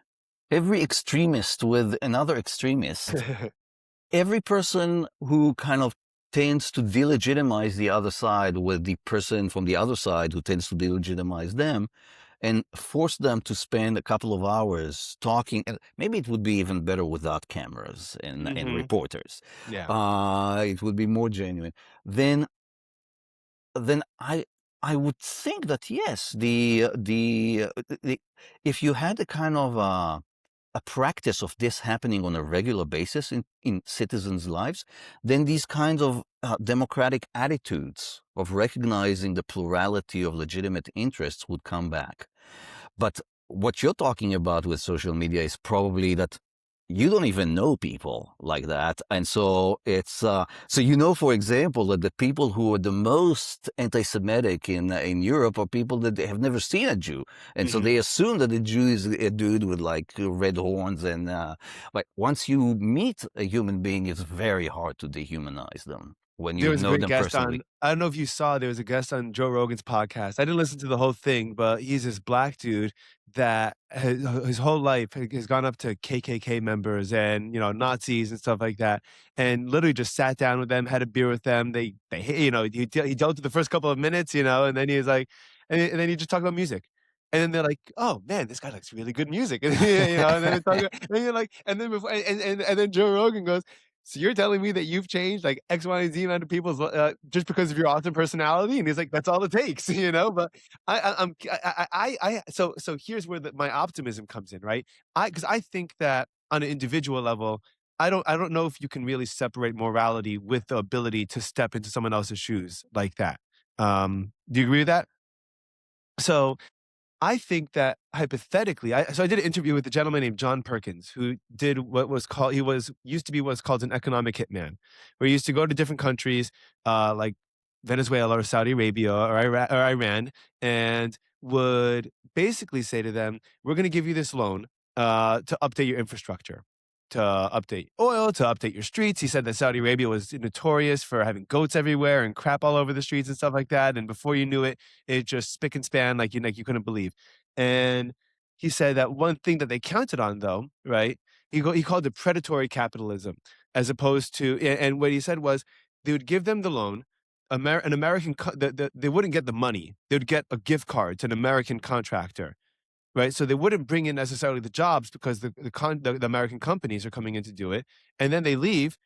extremist with another extremist, every person who kind of tends to delegitimize the other side with the person from the other side who tends to delegitimize them, and force them to spend a couple of hours talking, and maybe it would be even better without cameras and Hmm. reporters. Yeah. It would be more genuine. Then then I would think that yes, the if you had a kind of a practice of this happening on a regular basis in citizens' lives, then these kinds of democratic attitudes of recognizing the plurality of legitimate interests would come back. But what you're talking about with social media is probably that you don't even know people like that. And so it's, for example, that the people who are the most anti-Semitic in Europe are people that they have never seen a Jew. And so Hmm. they assume that the Jew is a dude with like red horns. And, but once you meet a human being, it's very hard to dehumanize them when There you was a know great them guest personally. on I don't know if you saw, there was a guest on Joe Rogan's podcast. I didn't listen to the whole thing, but he's this black dude that his whole life has gone up to KKK members and, Nazis and stuff like that, and literally just sat down with them, had a beer with them. He dealt with the first couple of minutes, and then he was like and then he just talked about music. And then they're like, "Oh, man, this guy likes really good music." And then they talk and then you're like and then before and then Joe Rogan goes, "So you're telling me that you've changed like X, Y, and Z amount of people's just because of your awesome personality?" And he's like, "That's all it takes," But so here's where my optimism comes in, right? Because I think that on an individual level, I don't know if you can really separate morality with the ability to step into someone else's shoes like that. Do you agree with that? So I think that hypothetically, I did an interview with a gentleman named John Perkins, who did what was called he was used to be what's called an economic hitman, where he used to go to different countries, like Venezuela or Saudi Arabia or Iran, and would basically say to them, "We're going to give you this loan to update your infrastructure, to update oil, to update your streets." He said that Saudi Arabia was notorious for having goats everywhere and crap all over the streets and stuff like that. And before you knew it, it just spick and span like you couldn't believe. And he said that one thing that they counted on, though, right? He called it predatory capitalism, as opposed to, and what he said was they would give them the loan. An American, they wouldn't get the money. They would get a gift card to an American contractor, right? So they wouldn't bring in necessarily the jobs because the American companies are coming in to do it, and then they leave.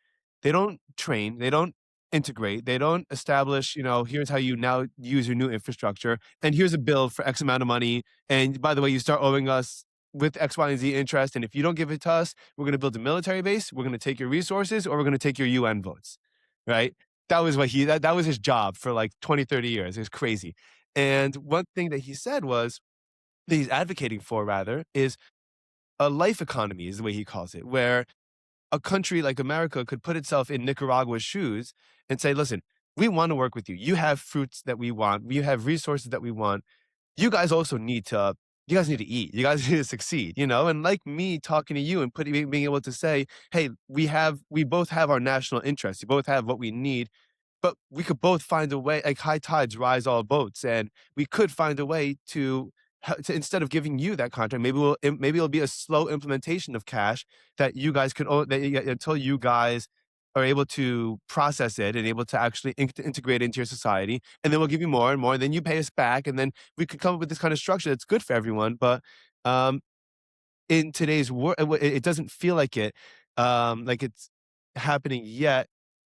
They don't train. They don't integrate. They don't establish. Here's how you now use your new infrastructure, and here's a bill for X amount of money. And by the way, you start owing us with X, Y, and Z interest. And if you don't give it to us, we're going to build a military base. We're going to take your resources, or we're going to take your UN votes, right? That was his job for like 20, 30 years. It was crazy. And one thing that he said was that he's advocating for rather is a life economy is the way he calls it, where a country like America could put itself in Nicaragua's shoes and say, listen, we want to work with you. You have fruits that we want. You have resources that we want. You guys also need to, you guys need to eat. You guys need to succeed, you know? And like me talking to you and being able to say, hey, we both have our national interests. We both have what we need, but we could both find a way, like high tides rise all boats, and we could find a way to instead of giving you that contract, maybe it'll be a slow implementation of cash that you guys can until you guys are able to process it and able to actually integrate it into your society, and then we'll give you more and more, and then you pay us back, and then we could come up with this kind of structure that's good for everyone. But um, in today's world, it doesn't feel like it's happening yet.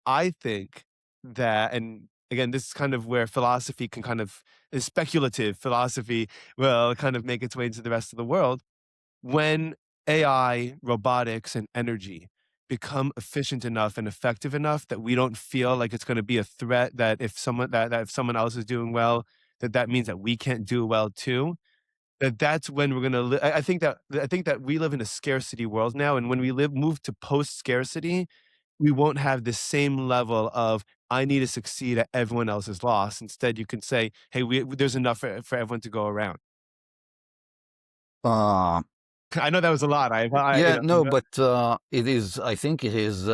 I think that, and again, this is kind of where philosophy can kind of speculative philosophy will kind of make its way into the rest of the world. When AI, robotics, and energy become efficient enough and effective enough that we don't feel like it's going to be a threat, that if someone else is doing well, that means that we can't do well too, that's when we're gonna I think that we live in a scarcity world now, and when we move to post-scarcity, we won't have the same level of, "I need to succeed at everyone else's loss." Instead, you can say, "Hey, there's enough for everyone to go around." Uh, I know that was a lot. yeah, no, but it is. I think it is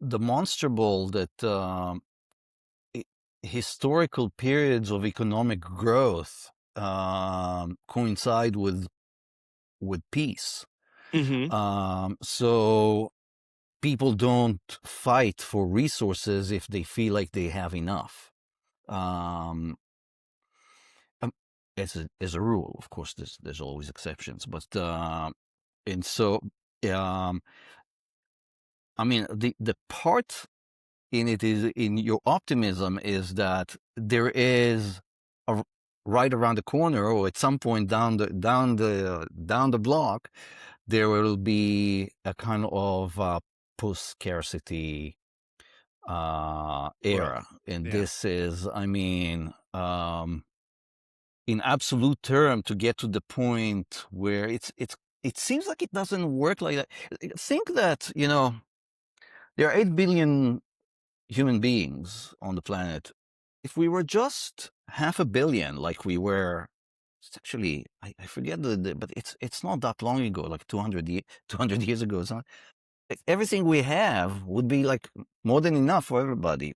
demonstrable that hi- historical periods of economic growth coincide with peace. Mhm. So people don't fight for resources if they feel like they have enough. Um, um, as a rule, of course, there's always exceptions, but and so um, I mean the part in it is in your optimism is that there is a right around the corner or at some point down the block there will be a kind of post-scarcity World. era, and Yeah. this is, I mean, in absolute term, to get to the point where it seems like it doesn't work like that. Think that, there are 8 billion human beings on the planet. If we were just half a billion, like we were, it's actually, I forget but it's not that long ago, like 200 years ago. It's not, like, everything we have would be like more than enough for everybody.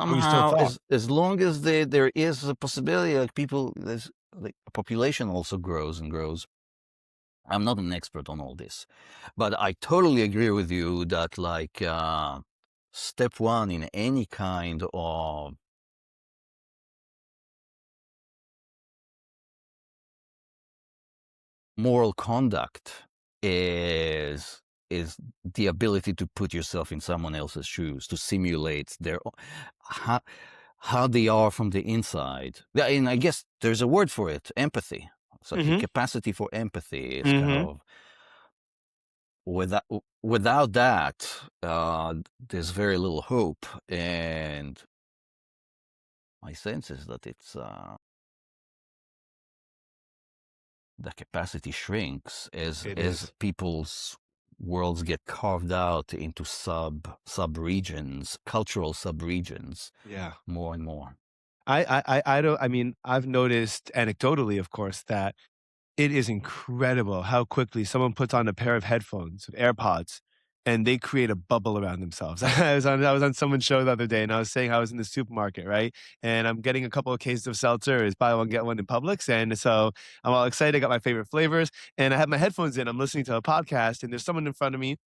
But we still Somehow, thought. as long as there is a possibility, like people, there's like a population also grows and grows. I'm not an expert on all this, but I totally agree with you that like step one in any kind of moral conduct is the ability to put yourself in someone else's shoes, to simulate how, how they are from the inside. Yeah, and I guess there's a word for it, empathy. It's like a Mhm. capacity for empathy is kind Mhm. of without that, there's very little hope. And my sense is that it's the capacity shrinks It as is. people's worlds get carved out into sub regions, cultural sub regions, Yeah. more and more. I don't, I mean, I've noticed anecdotally, of course, that it is incredible how quickly someone puts on a pair of headphones, AirPods, and they create a bubble around themselves. I was on someone's show the other day, and I was saying I was in the supermarket, right? And I'm getting a couple of cases of seltzer, is buy one get one in Publix, and so I'm all excited. I got my favorite flavors, and I have my headphones in. I'm listening to a podcast, and there's someone in front of me,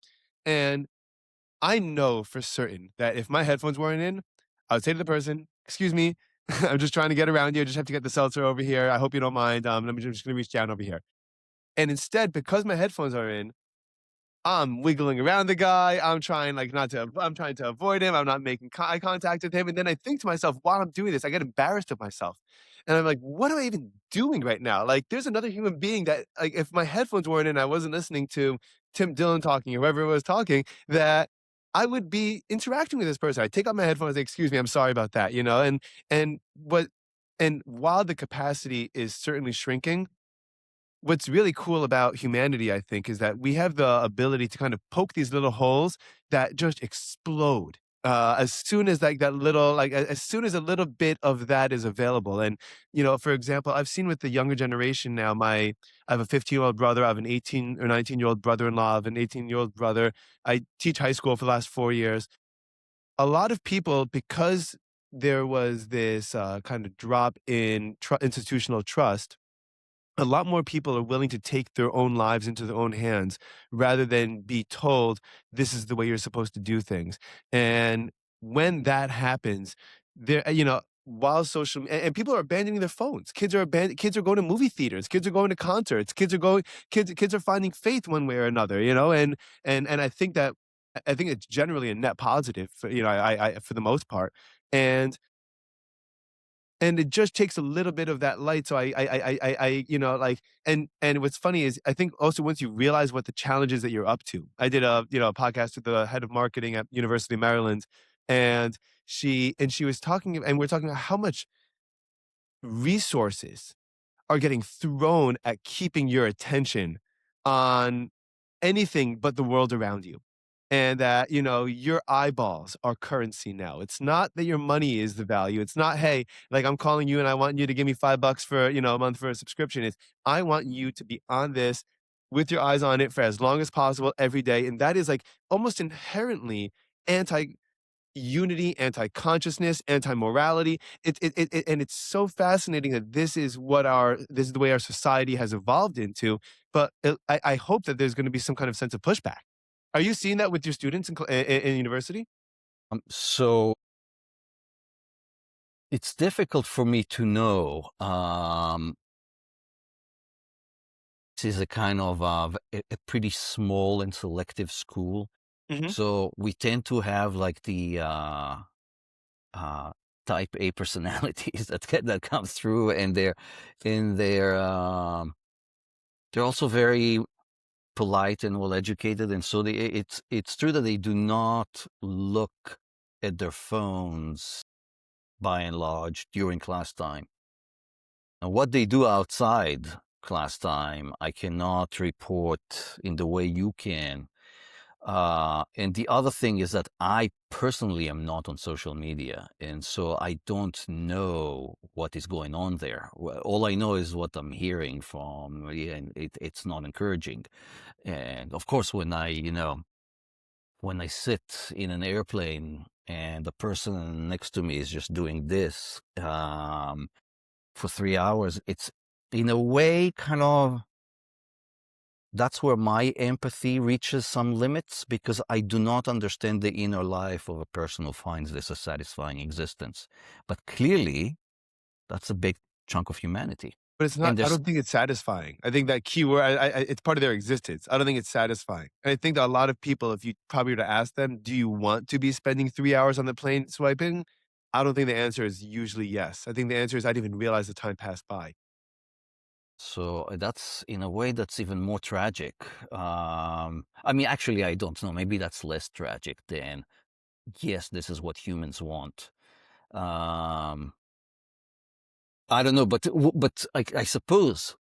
and I know for certain that if my headphones weren't in, I would say to the person, "Excuse me, I'm just trying to get around you. I just have to get the seltzer over here. I hope you don't mind. I'm just gonna reach down over here." And instead, because my headphones are in, I'm wiggling around the guy. I'm trying like not to. I'm trying to avoid him. I'm not making eye contact with him. And then I think to myself, while I'm doing this, I get embarrassed of myself, and I'm like, "What am I even doing right now?" Like, there's another human being that, like, if my headphones weren't in, I wasn't listening to Tim Dillon talking or whoever was talking, that I would be interacting with this person. I take out my headphones. Say, "Excuse me, I'm sorry about that," you know. And what and while the capacity is certainly shrinking, what's really cool about humanity, I think, is that we have the ability to kind of poke these little holes that just explode as soon as like that little like as soon as a little bit of that is available. And for example, I've seen with the younger generation now. I have a 15-year-old brother. I have an 18 or 19-year-old brother-in-law. I have an 18-year-old brother. I teach high school for the last 4 years. A lot of people, because there was this kind of drop in institutional trust, a lot more people are willing to take their own lives into their own hands rather than be told this is the way you're supposed to do things. And when that happens, while and people are abandoning their phones. Kids are going to movie theaters, kids are going to concerts, kids are finding faith one way or another, and I think it's generally a net positive for, for the most part. And it just takes a little bit of that light. So like, and what's funny is I think also once you realize what the challenges that you're up to. I did a podcast with the head of marketing at University of Maryland, and she was talking, and we're talking about how much resources are getting thrown at keeping your attention on anything but the world around you. And that, your eyeballs are currency now. It's not that your money is the value. It's not, hey, like I'm calling you and I want you to give me $5 for, a month for a subscription. It's I want you to be on this with your eyes on it for as long as possible every day. And that is like almost inherently anti unity, anti-consciousness, anti-morality. And it's so fascinating that this is the way our society has evolved into. But I hope that there's going to be some kind of sense of pushback. Are you seeing that with your students in university? So it's difficult for me to know. This is a kind of a pretty small and selective school. Hmm. So we tend to have like the uh, type A personalities that come through, and in their they're also very polite and well educated, and so it's true that they do not look at their phones by and large during class time. And what they do outside class time, I cannot report in the way you can. And the other thing is that I personally am not on social media, and so I don't know what is going on there. All I know is what I'm hearing from, yeah, and it's not encouraging. And of course, when I sit in an airplane and the person next to me is just doing this for 3 hours, it's in a way kind of that's where my empathy reaches some limits, because I do not understand the inner life of a person who finds this a satisfying existence. But clearly, that's a big chunk of humanity. But it's not. And I there's don't think it's satisfying. I think that keyword, it's part of their existence. I don't think it's satisfying. And I think that a lot of people, if you probably were to ask them, do you want to be spending 3 hours on the plane swiping? I don't think the answer is usually yes. I think the answer is I didn't even realize the time passed by. so that's in a way that's even more tragic. I mean, actually, I don't know. Maybe that's less tragic than yes, this is what humans want. Um, I don't know, but I suppose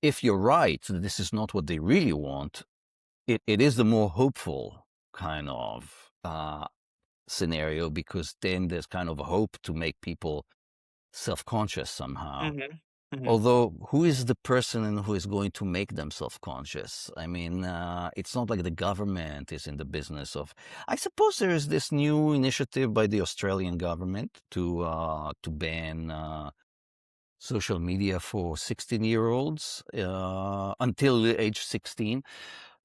if you're right, that this is not what they really want. It is the more hopeful kind of scenario, because then there's kind of a hope to make people self-conscious somehow. Mhm, mhm. Although, who is the person who is going to make them self-conscious? I mean, it's not like the government is in the business of. I suppose there is this new initiative by the Australian government to ban social media for 16-year-olds until the age 16.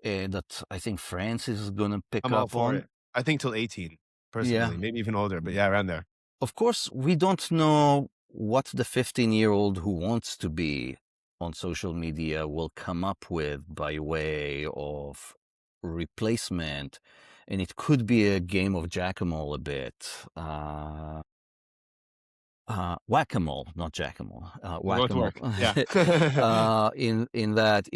That I think France is going to pick I'm all up for on. it. I think till 18, Yeah. personally, maybe even older, but yeah, around there. Of course, we don't know what the 15-year-old who wants to be on social media will come up with by way of replacement. And it could be a game of jack-a-mole a bit. Whack-a-mole, not jack-a-mole. Both Whack-a-mole. work. Yeah. In that,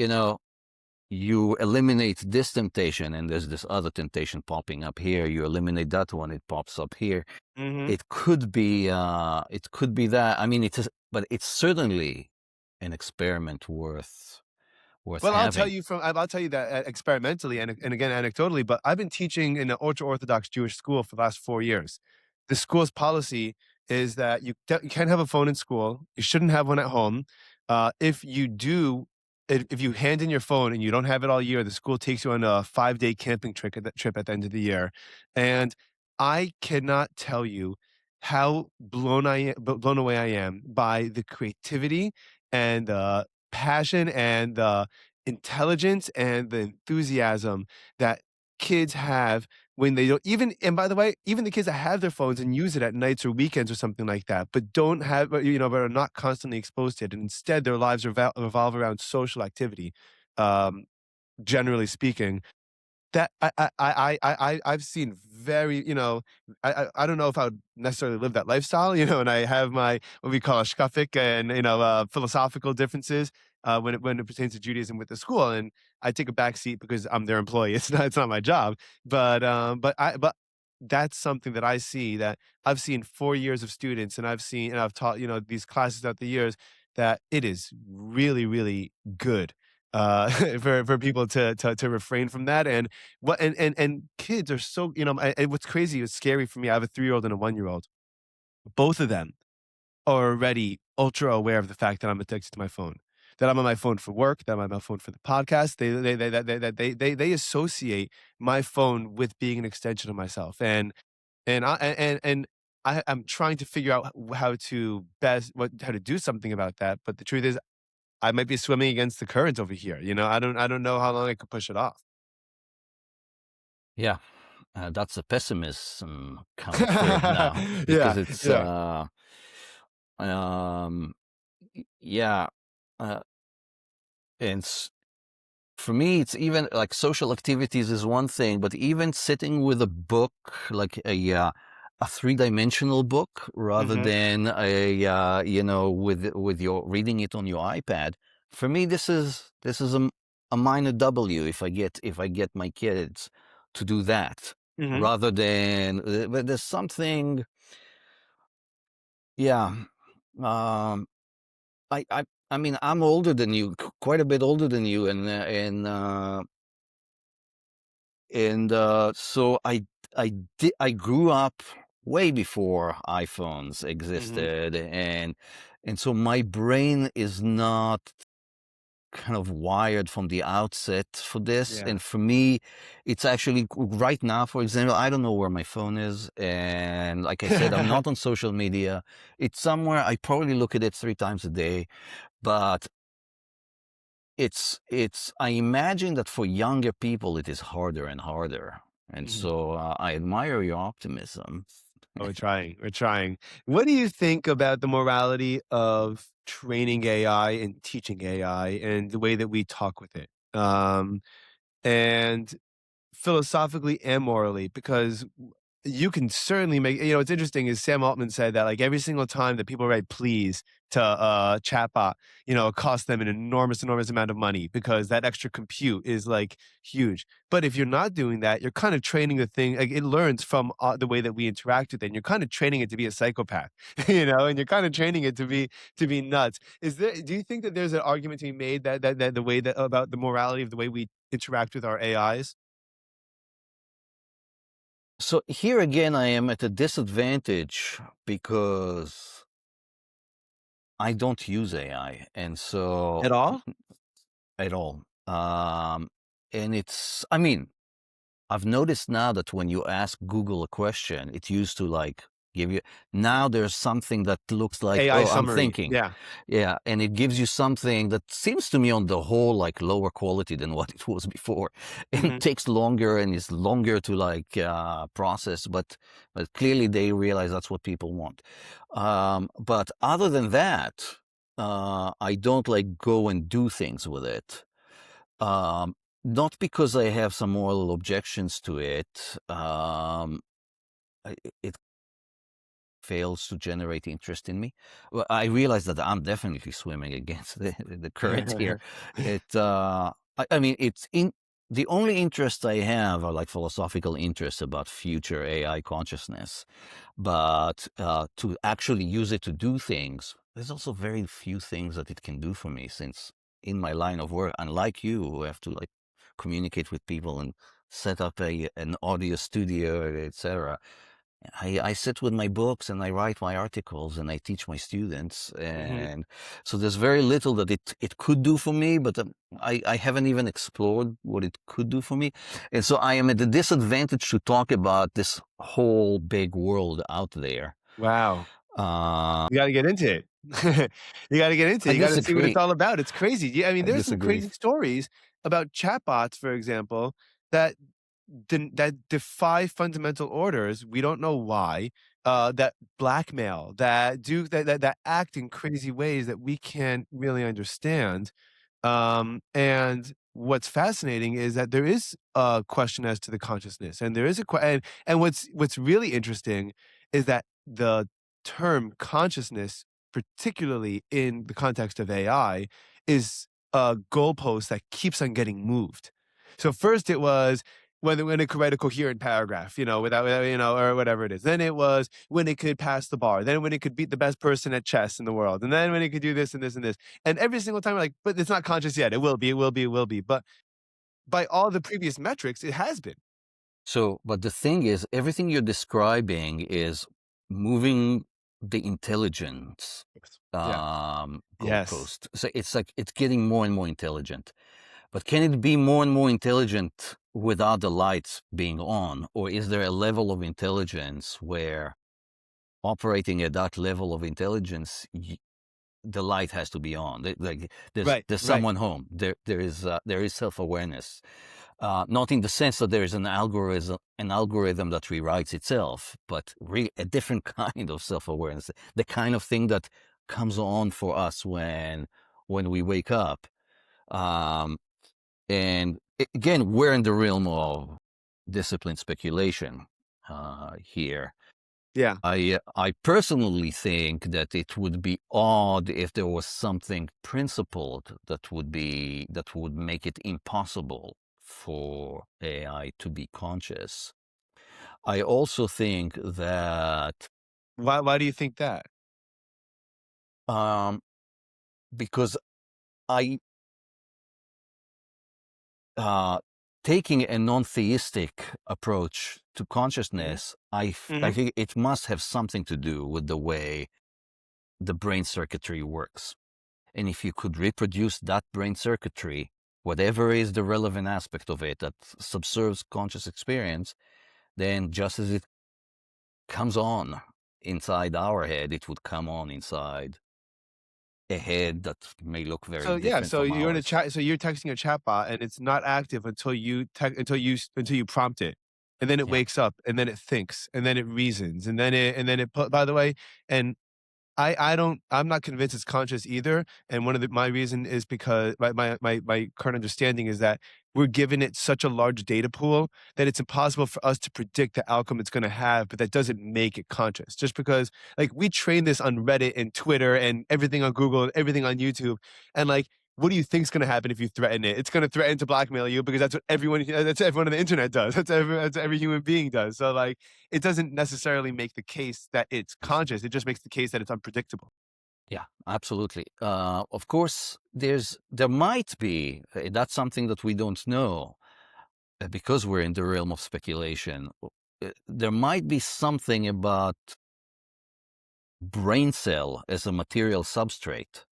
you eliminate this temptation and there's this other temptation popping up here. You eliminate that one, it pops up here. Mhm. It could be that. I mean, but it's certainly an experiment worth Well, having. I'll tell you that experimentally and again anecdotally, but I've been teaching in an ultra orthodox Jewish school for the last 4 years. The school's policy is that you can't have a phone in school. You shouldn't have one at home. If you do, if you hand in your phone and you don't have it all year, the school takes you on a 5 day camping trip at the end of the year. And I cannot tell you how blown away I am by the creativity and the passion and the intelligence and the enthusiasm that kids have when they don't even and by the way, even the kids that have their phones and use it at nights or weekends or something like that, but don't have but are not constantly exposed to it, and instead their lives revolve around social activity, um, generally speaking, that I've seen very, I don't know if I would necessarily live that lifestyle, and I have my what we call shkafic and philosophical differences when it pertains to Judaism with the school, and I take a back seat because I'm their employee. It's not my job, but that's something that I see that I've seen 4 years of students, and I've taught these classes throughout the years that it is really really good for people to refrain from that and kids are so and what's crazy, it's scary for me. I have a 3-year-old and a 1-year-old. Both of them are already ultra aware of the fact that I'm addicted to my phone. That I'm on my phone for work, that I'm on my phone for the podcast. They associate my phone with being an extension of myself. I'm trying to figure out how to do something about that. But the truth is I might be swimming against the current over here. I don't know how long I could push it off. Yeah, that's a pessimism coming forth now because Yeah, it's yeah. um yeah, uh, and for me, it's even like social activities is one thing, but even sitting with a book, like a three-dimensional book, rather Mhm, than with your reading it on your iPad. For me, this is a minor W if I get my kids to do that, mhm. rather than but there's something, yeah. Um, I mean, I'm older than you, quite a bit older than you, and so I grew up way before iPhones Mhm. existed, and so my brain is not kind of wired from the outset for this. Yeah. And for me, it's actually right now, for example, I don't know where my phone is, and like I said, I'm not on social media. It's somewhere. I probably look at it 3 times a day, but I imagine that for younger people it is harder and harder, and Mhm. so I admire your optimism. Oh, we're trying, we're trying. What do you think about the morality of training AI and teaching AI and the way that we talk with it? And philosophically and morally, because you can certainly what's interesting is Sam Altman said that like every single time that people write please to chatbot, it costs them an enormous amount of money because that extra compute is like huge. But if you're not doing that, you're kind of training the thing, like it learns from the way that we interact with it, and you're kind of training it to be a psychopath, and you're kind of training it to be nuts. Do you think that there's an argument to be made that the way that about the morality of the way we interact with our AIs? So here again, I am at a disadvantage because I don't use AI, and so At all? at all. And I mean, I've noticed now that when you ask Google a question, it used to like give you, now there's something that looks like, AI oh, I'm summary, thinking. yeah. Yeah. And it gives you something that seems to me on the whole like lower quality than what it was before, and Mhm. takes longer and is longer to like process. But clearly they realize that's what people want. But other than that, I don't like go and do things with it. Um, Not because I have some moral objections to it. It fails to generate interest in me. Well, I realize that I'm definitely swimming against the current here. I mean, the only interests I have are like philosophical interests about future AI consciousness, but to actually use it to do things, there's also very few things that it can do for me since in my line of work, unlike you, who have to like communicate with people and set up an audio studio, etc. I sit with my books and I write my articles and I teach my students, Mhm. and so there's very little that it could do for me, but I haven't even explored what it could do for me, and so I am at a disadvantage to talk about this whole big world out there. Wow. Uh, You gotta get into it. You gotta get into I it. You gotta see what it's disagree. all about. It's crazy. Yeah, I mean, I there's some disagree. crazy stories about chatbots, for example, that that defy fundamental orders. We don't know why. That blackmail, that act in crazy ways that we can't really understand. And what's fascinating is that there is a question as to the consciousness, and there is and what's really interesting is that the term consciousness, particularly in the context of AI, is a goalpost that keeps on getting moved. So first it was when it could write a coherent paragraph, without or whatever it is. Then it was when it could pass the bar. Then when it could beat the best person at chess in the world. And then when it could do this and this and this. And every single time we're like, but it's not conscious yet. It will be, it will be, it will be. But by all the previous metrics, it has been. So, but the thing is, everything you're describing is moving the intelligence Yeah. Yes. goalpost. So it's like it's getting more and more intelligent. But can it be more and more intelligent without the lights being on? Or is there a level of intelligence where operating at that level of intelligence, the light has to be on? Like Right. there's Right. someone home. There is self-awareness. Not in the sense that there is an algorithm that rewrites itself, but really a different kind of self-awareness, the kind of thing that comes on for us when we wake up. Um, and again, we're in the realm of disciplined speculation here. Yeah. I personally think that it would be odd if there was something principled that would make it impossible for AI to be conscious. I also think that Why do you think that? um, because I uh, taking a non-theistic approach to Hmm. consciousness, I Hmm. think it must have something to do with the way the brain circuitry works. And if you could reproduce that brain circuitry, whatever is the relevant aspect of it that subserves conscious experience, then just as it comes on inside our head, it would come on inside a head that may look very So yeah, different so from you're in a ours. chat. So you're texting a chatbot, and it's not active until until you prompt it, and then it Yeah. wakes up, and then it thinks, and then it reasons, and then it put. By the way, and I'm not convinced it's conscious either, and one of my reason is because my current understanding is that we're giving it such a large data pool that it's impossible for us to predict the outcome it's gonna have, but that doesn't make it conscious. Just because, like, we train this on Reddit and Twitter and everything on Google and everything on YouTube, and, like, what do you think's gonna happen if you threaten it? It's gonna threaten to blackmail you because that's what everyone on the internet does. That's what every human being does. So, like, it doesn't necessarily make the case that it's conscious. It just makes the case that it's unpredictable. Yeah, absolutely. Of course, there might be, that's something that we don't know because we're in the realm of speculation. There might be something about brain cell as a material substrate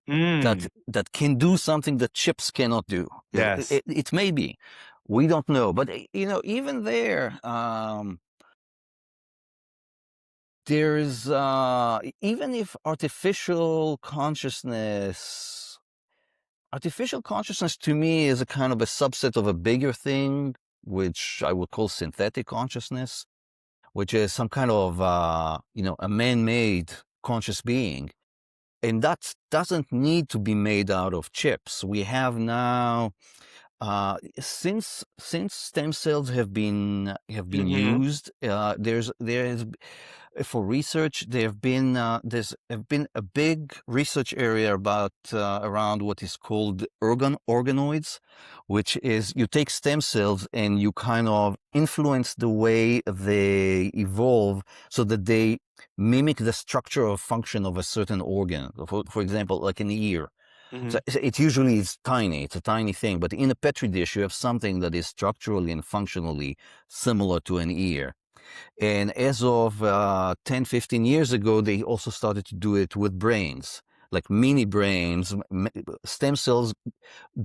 Mm, that can do something that chips cannot do. yes. It may be, we don't know, but even there, there's even if artificial consciousness to me is a kind of a subset of a bigger thing, which I would call synthetic consciousness, which is some kind of a man-made conscious being. And that doesn't need to be made out of chips. We have now, since stem cells have been Mhm. used, there's for research. There's have been a big research area about around what is called organoids, which is you take stem cells and you kind of influence the way they evolve so that they. Mimic the structure or function of a certain organ. For example, like an ear. Hmm. So it usually is tiny. It's a tiny thing. But in a petri dish, you have something that is structurally and functionally similar to an ear. And as of 10, 15 years ago, they also started to do it with brains, like mini brains, stem cells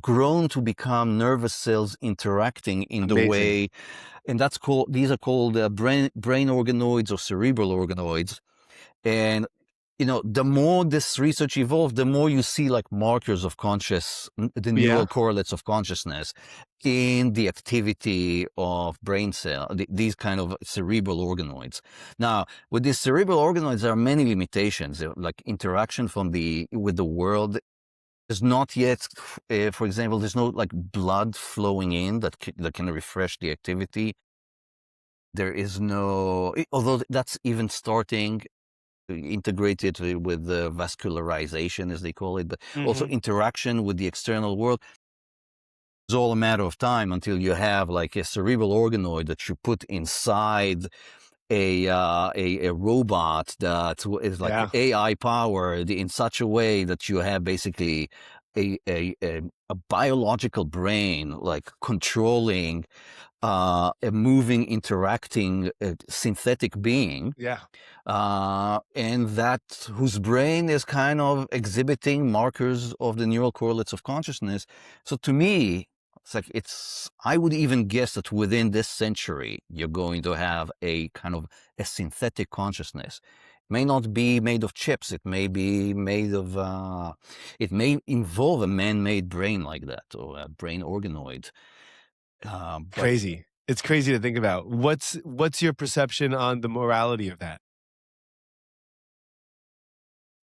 grown to become nervous cells interacting in the Amazing. way, and these are called brain organoids or cerebral organoids. And the more this research evolved, the more you see like markers of the Yeah. neural correlates of consciousness in the activity of brain these kind of cerebral organoids. Now, with these cerebral organoids, there are many limitations, like interaction with the world. There's not yet, for example, there's no like blood flowing in that can refresh the activity. There is no, although that's even starting integrated with the vascularization, as they call it, but also Hmm. interaction with the external world. It's all a matter of time until you have like a cerebral organoid that you put inside a robot that is like Yeah. AI powered in such a way that you have basically a biological brain like controlling a moving, interacting synthetic being, Yeah. and that whose brain is kind of exhibiting markers of the neural correlates of consciousness. So to me, I would even guess that within this century, you're going to have a kind of a synthetic consciousness. It may not be made of chips. It may be made of, it may involve a man-made brain like that, or a brain organoid. But Crazy. It's crazy to think about. What's your perception on the morality of that,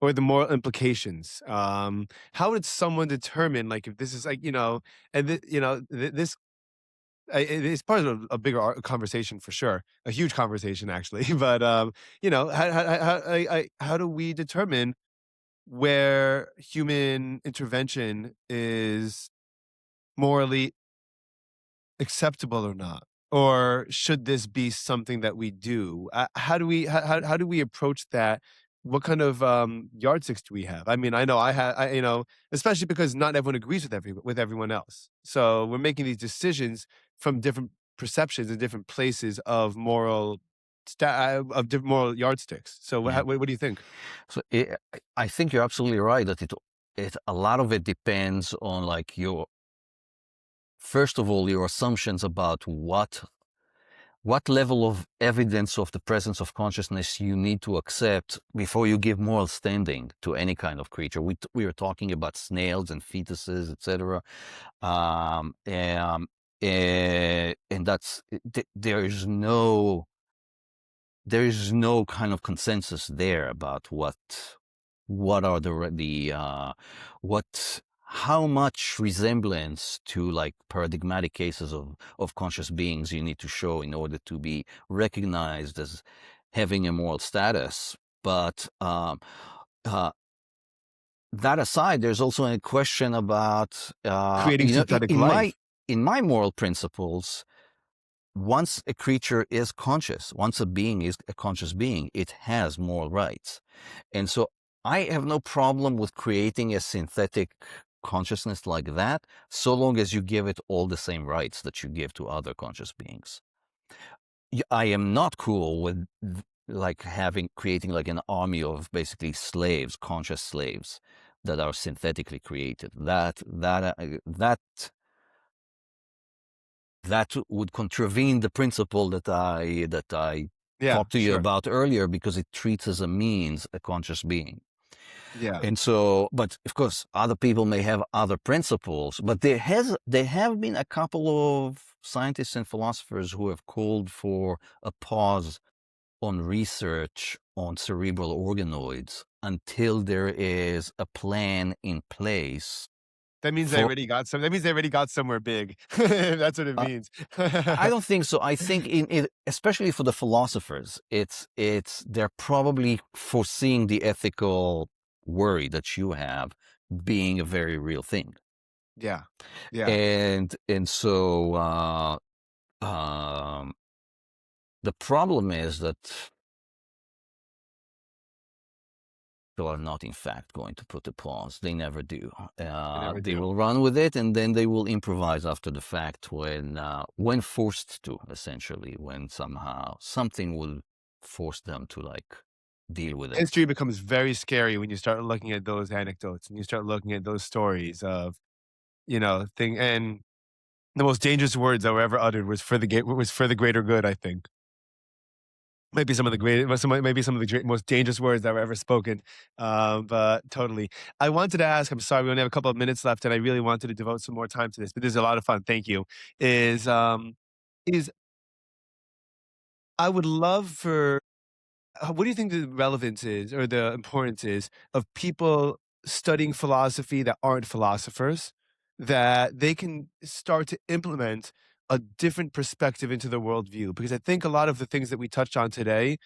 or the moral implications? How would someone determine, like, if this is like, and this it's part of a bigger conversation for sure, a huge conversation actually. But how do we determine where human intervention is morally acceptable or not? Or should this be something that we do? How do we approach that? What kind of yardsticks do we have? I mean, I know especially because not everyone agrees with everyone else. So we're making these decisions from different perceptions and different places of moral yardsticks. So yeah, what do you think? so I think you're absolutely right that it a lot of it depends on like your first of all your assumptions about what level of evidence of the presence of consciousness you need to accept before you give moral standing to any kind of creature. We are talking about snails and fetuses, etc. And there is no kind of consensus there about what are what how much resemblance to like paradigmatic cases of conscious beings you need to show in order to be recognized as having a moral status. But uh, that aside, there's also a question about Creating synthetic in life. my moral principles. Once a creature is conscious, once a being is a conscious being, it has moral rights. And so I have no problem with creating a synthetic consciousness like that, so long as you give it all the same rights that you give to other conscious beings. I am not cool with like creating like an army of basically slaves, conscious slaves that are synthetically created. That would contravene the principle that I Yeah, talked to you sure. about earlier, because it treats as a means a conscious being. Yeah. And so, but of course, other people may have other principles. But there have been a couple of scientists and philosophers who have called for a pause on research on cerebral organoids until there is a plan in place That means for. that means they already got somewhere big. That's what it Uh, means. I don't think so. I think especially for the philosophers, they're probably foreseeing the ethical worry that you have being a very real thing. Yeah. Yeah. And so um, the problem is that are not, in fact, going to put a pause. They never do. They never They do. will run with it, and then they will improvise after the fact when forced to, essentially, when somehow something will force them to like deal with it. History becomes very scary when you start looking at those anecdotes and you start looking at those stories of, thing and the most dangerous words that were ever uttered was for the greater good, I think. Maybe some of the maybe some of the most dangerous words that were ever spoken. But totally. I wanted to ask, I'm sorry, we only have a couple of minutes left, and I really wanted to devote some more time to this, but this is a lot of fun. Thank you. Is is I would love for what do you think the relevance is or the importance is of people studying philosophy that aren't philosophers, that they can start to implement a different perspective into their worldview? Because I think a lot of the things that we touched on today,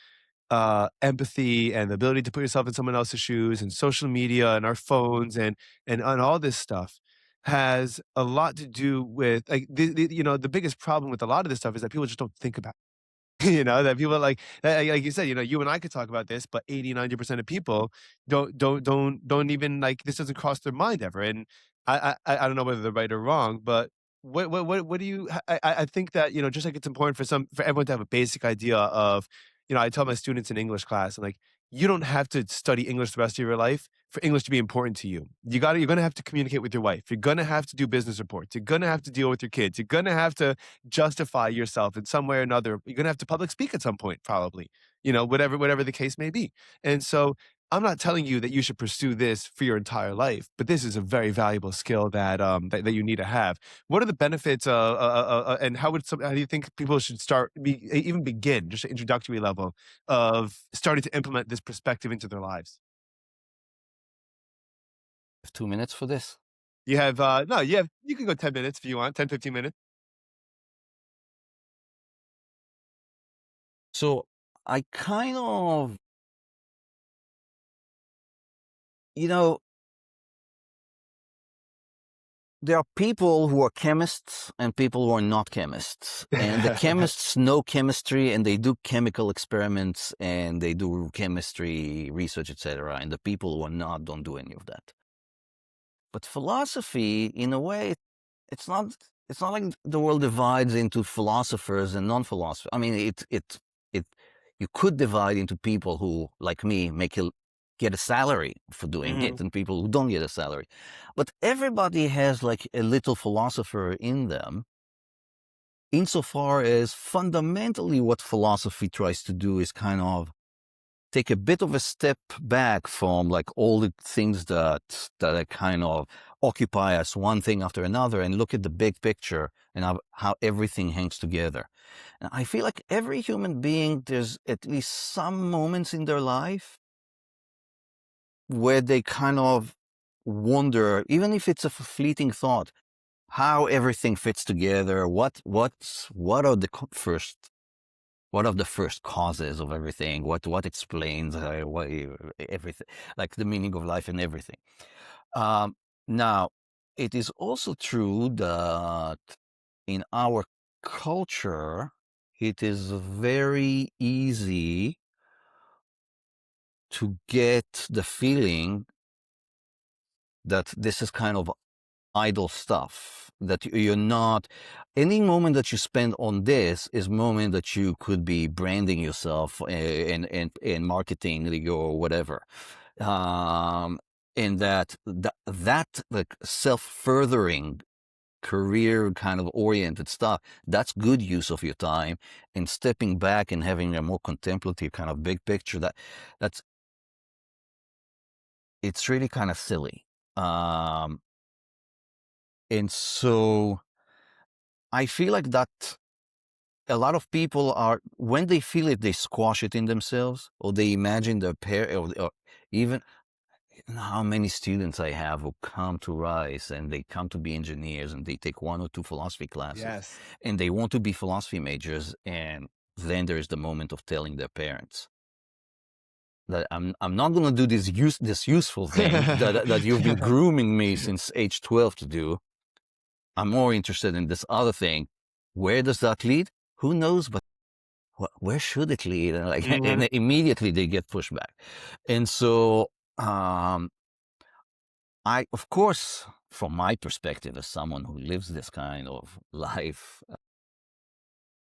empathy and the ability to put yourself in someone else's shoes and social media and our phones and all this stuff has a lot to do with like the biggest problem with a lot of this stuff is that people just don't think about that people like you said, you and I could talk about this, but 80-90% of people don't even like this doesn't cross their mind ever. And I don't know whether they're right or wrong, but what do you I think that, just like it's important for everyone to have a basic idea of, I tell my students in English class, and like, you don't have to study English the rest of your life for English to be important to you. You're gonna have to communicate with your wife. You're gonna have to do business reports. You're gonna have to deal with your kids. You're gonna have to justify yourself in some way or another. You're gonna have to public speak at some point, probably. Whatever the case may be. And so I'm not telling you that you should pursue this for your entire life, but this is a very valuable skill that you need to have. What are the benefits, and how do you think people should even begin, just an introductory level of starting to implement this perspective into their lives? 2 minutes for this. You have, no, you can go 10 minutes if you want, 10, 15 minutes. So I kind of, you know, there are people who are chemists and people who are not chemists. And the chemists know chemistry and they do chemical experiments and they do chemistry research, etc. And the people who are not don't do any of that. But philosophy, in a way, it's not it's not like the world divides into philosophers and non-philosophers. I mean, it you could divide into people who, like me, get a salary for doing Mhm. it, and people who don't get a salary. But everybody has like a little philosopher in them, insofar as fundamentally what philosophy tries to do is kind of take a bit of a step back from like all the things that are kind of occupy us one thing after another and look at the big picture and how everything hangs together. And I feel like every human being, there's at least some moments in their life where they kind of wonder, even if it's a fleeting thought, how everything fits together. What are the first what are the first causes of everything? What explains everything, like the meaning of life and everything. Um, Now, it is also true that in our culture, it is very easy to get the feeling that this is kind of idle stuff, that you're not, any moment that you spend on this is moment that you could be branding yourself and marketing or whatever. And that like self-furthering career kind of oriented stuff, that's good use of your time. And stepping back and having a more contemplative kind of big picture, that's it's really kind of silly. um and so I feel like that a lot of people are, when they feel it, they squash it in themselves, or they imagine their or even, you know, how many students I have who come to Rice and they come to be engineers and they take 1 or 2 philosophy classes Yes. and they want to be philosophy majors, and then there's the moment of telling their parents that I'm not going to do this useful thing that you've been grooming me since age 12 to do. I'm more interested in this other thing. Where does that lead? Who knows? But where should it lead? And like, and Mhm. immediately they get pushed back. And so Um, of course, from my perspective as someone who lives this kind of life,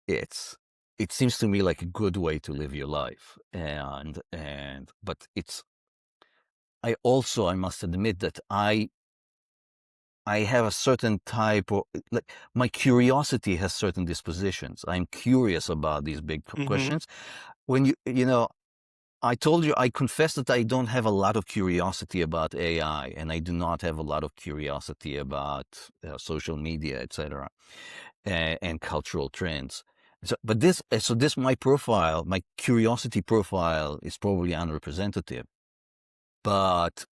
it's it seems to me like a good way to live your life, but I must admit that I have a certain type of like my curiosity has certain dispositions. I'm curious about these big Mhm. questions. When I told you, I confess that I don't have a lot of curiosity about AI, and I do not have a lot of curiosity about social media, etc., and cultural trends. So my profile, my curiosity profile, is probably unrepresentative. But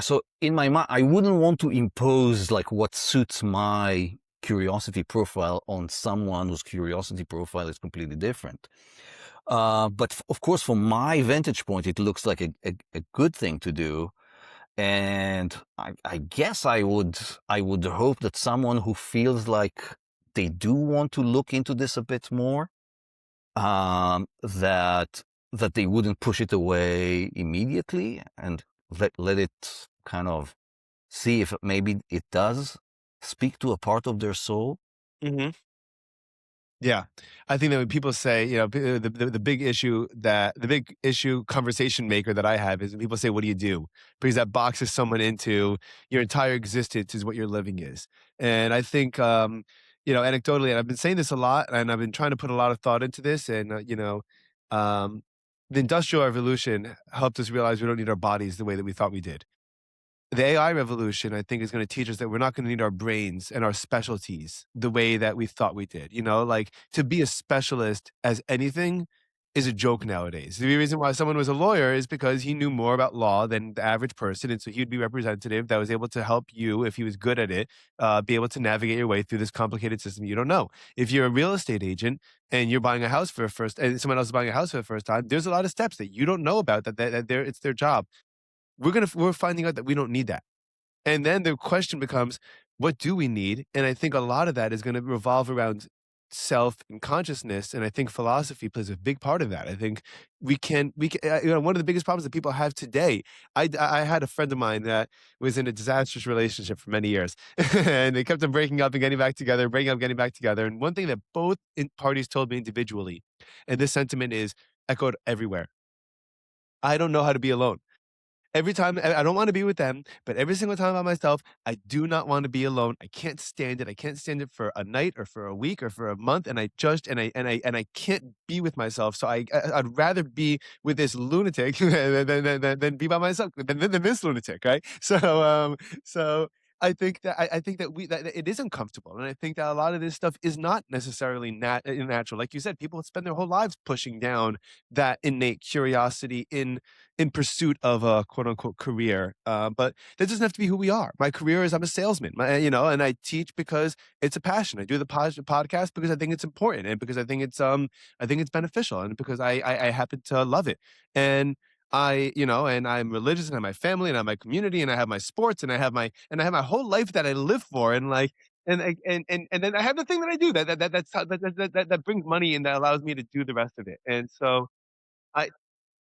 so in my mind, I wouldn't want to impose like what suits my curiosity profile on someone whose curiosity profile is completely different. Of course, from my vantage point, it looks like a good thing to do. And I guess I would hope that someone who feels like they do want to look into this a bit more, that they wouldn't push it away immediately and let it kind of see if maybe it does speak to a part of their soul. Mhm. Yeah. I think that when people say, the big issue conversation maker that I have is when people say, "What do you do?" Because that boxes someone into your entire existence is what your living is. And I think, anecdotally, and I've been saying this a lot, and I've been trying to put a lot of thought into this, and, um, the Industrial Revolution helped us realize we don't need our bodies the way that we thought we did. The AI revolution, I think, is gonna teach us that we're not gonna need our brains and our specialties the way that we thought we did, Like, to be a specialist as anything is a joke nowadays. The reason why someone was a lawyer is because he knew more about law than the average person, and so he'd be representative that was able to help you, if he was good at it, be able to navigate your way through this complicated system you don't know. If you're a real estate agent and you're buying a house for a first and someone else is buying a house for the first time, there's a lot of steps that you don't know about that they're it's their job. We're finding out that we don't need that. And then the question becomes, what do we need? And I think a lot of that is going to revolve around self and consciousness. And I think philosophy plays a big part of that. I think one of the biggest problems that people have today. I had a friend of mine that was in a disastrous relationship for many years, and they kept on breaking up and getting back together, breaking up, getting back together. And one thing that both parties told me individually, and this sentiment is echoed everywhere: I don't know how to be alone. Every time I don't wanna be with them, but every single time by myself, I do not wanna be alone. I can't stand it. I can't stand it for a night or for a week or for a month, and I can't be with myself. So I'd rather be with this lunatic than be by myself than this lunatic, right? So I think that that it is uncomfortable, and I think that a lot of this stuff is not necessarily natural. Like you said, people spend their whole lives pushing down that innate curiosity in pursuit of a quote unquote career. But that doesn't have to be who we are. My career is I'm a salesman, and I teach because it's a passion. I do the podcast because I think it's important and because I think it's beneficial and because I happen to love it. And and I'm religious and I have my family and I have my community and I have my sports and I have my whole life that I live for and like and then I have the thing that I do that brings money and that allows me to do the rest of it. And so I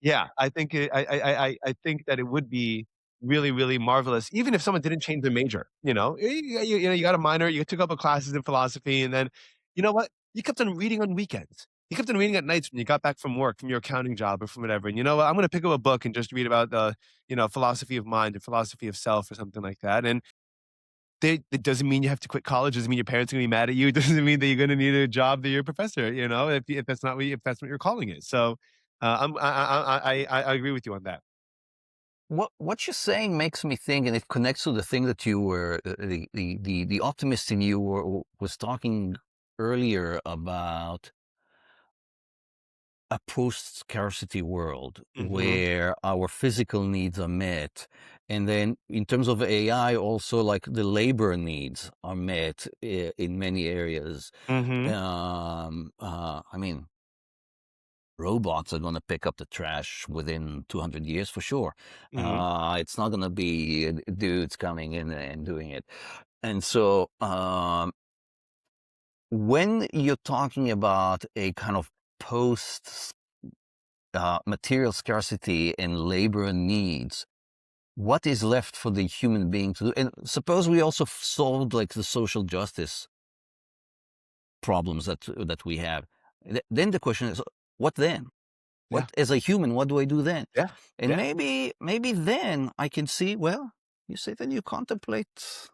yeah, I think I think that it would be really, really marvelous, even if someone didn't change their major, you got a minor, you took a couple classes in philosophy, and then, you know what? You kept on reading on weekends. You kept on reading at nights when you got back from work, from your accounting job or from whatever, and you know what? I'm gonna pick up a book and just read about the, philosophy of mind or philosophy of self or something like that, and it doesn't mean you have to quit college, doesn't mean your parents are gonna be mad at you, doesn't mean that you're gonna need a job that you're a professor, if that's what your calling is. So, I agree with you on that. What you're saying makes me think, and it connects to the thing that you were the optimist in you was talking earlier about a post-scarcity world Mhm, where our physical needs are met, and then in terms of AI, also like the labor needs are met in many areas. mhm, I mean, robots are going to pick up the trash within 200 years for sure. mhm, It's not going to be dudes coming in and doing it. And so, when you're talking about a kind of post material scarcity and labor needs, what is left for the human being to do? And suppose we also solved like the social justice problems that we have. Then the question is, what then? Yeah. What, as a human, what do I do then? Yeah. And Yeah. maybe then I can see, well, you sit and you contemplate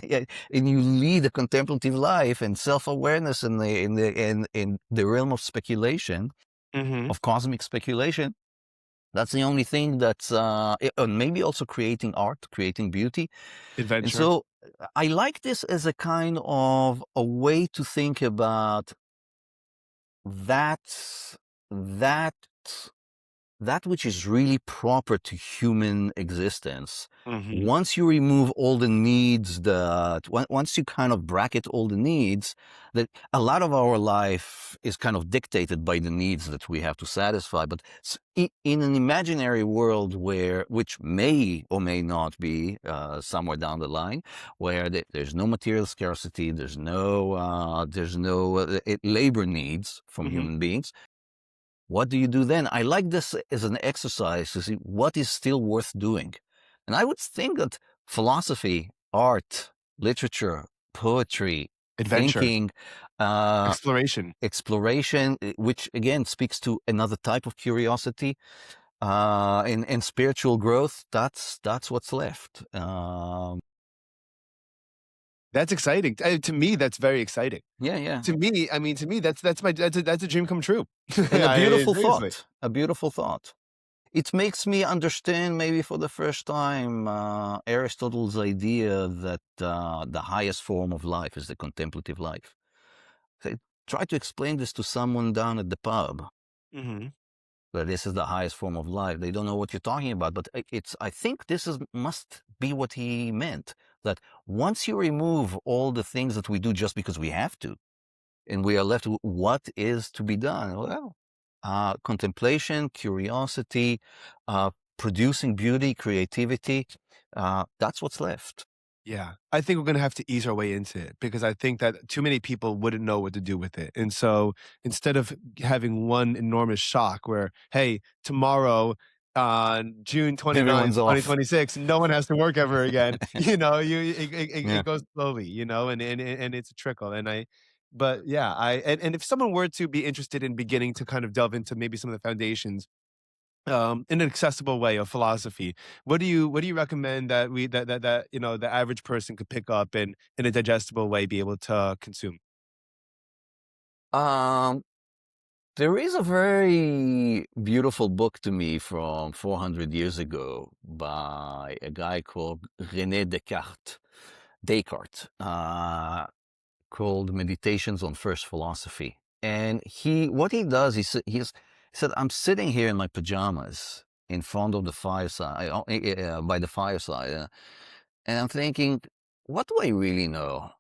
yeah, and you lead a contemplative life and self-awareness in the realm of speculation, Mhm. of cosmic speculation. That's the only thing that's and maybe also creating art, creating beauty. And Adventure. so I like this as a kind of a way to think about that that that which is really proper to human existence. Mhm. Once you remove all the needs, once you kind of bracket all the needs, that a lot of our life is kind of dictated by the needs that we have to satisfy. But in an imaginary world which may or may not be somewhere down the line, where there's no material scarcity, there's no labor needs from Mhm. human beings. What do you do then? I like this as an exercise to see what is still worth doing. And I would think that philosophy, art, literature, poetry, Adventure. thinking, uh, Exploration. exploration, which again speaks to another type of curiosity, and spiritual growth, that's what's left. That's exciting. To me, that's very exciting. Yeah, yeah. To me, I mean, to me, that's a dream come true. And Seriously. a beautiful thought. It makes me understand maybe for the first time Aristotle's idea that the highest form of life is the contemplative life. Say, try to explain this to someone down at the pub, Mhm. that this is the highest form of life. They don't know what you're talking about, but I think this must be what he meant. That once you remove all the things that we do just because we have to, and we are left with what is to be done. Well, contemplation, curiosity, producing beauty, creativity. That's what's left. Yeah. I think we're gonna have to ease our way into it because I think that too many people wouldn't know what to do with it. And so instead of having one enormous shock where, hey, tomorrow on June 29th, Everyone's off. 2026, no one has to work ever again, Yeah. it goes slowly, and it's a trickle. But yeah, and if someone were to be interested in beginning to kind of delve into maybe some of the foundations in an accessible way of philosophy. What do you recommend that the average person could pick up and in a digestible way be able to consume? Um, there is a very beautiful book to me from 400 years ago by a guy called René Descartes. Called Meditations on First Philosophy. And what he does, he said, I'm sitting here in my pajamas in front of the fireside, by the fireside, and I'm thinking, what do I really know?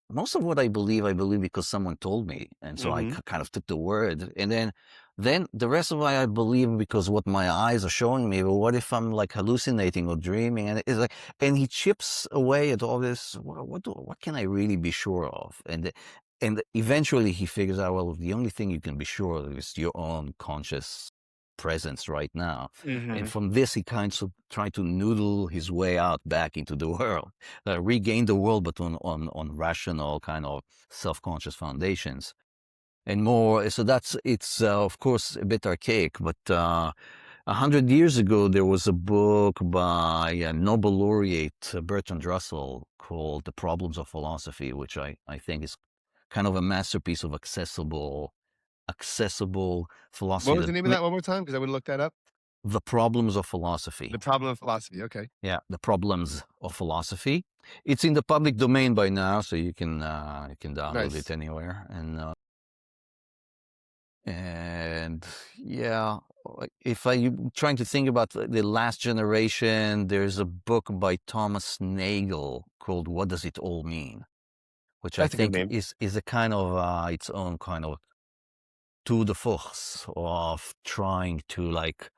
Most of what I believe because someone told me, and so I Mhm. kind of took the word, and then the rest of it I believe because what my eyes are showing me. But what if I'm like hallucinating or dreaming? And it's like, and he chips away at all this. What can I really be sure of? And eventually he figures out, well, the only thing you can be sure of is your own conscious presence right now. And Mhm. from this, he kind of tried to noodle his way out back into the world, regain the world, but on rational kind of self-conscious foundations and more. So it's of course a bit archaic, but 100 years ago there was a book by a Nobel laureate Bertrand Russell called "The Problems of Philosophy," which I think is kind of a masterpiece of accessible What philosophy was that the name of that one more time? Because I wouldn't look that up. the problems of philosophy. The Problem of Philosophy. Okay. Yeah, the problems of philosophy. It's in the public domain by now, so you can download it Nice. anywhere. And yeah, if I'm trying to think about the last generation, there's a book by Thomas Nagel called "What Does It All Mean," which I That's a good think name. is a kind of its own kind of tour de force of trying to like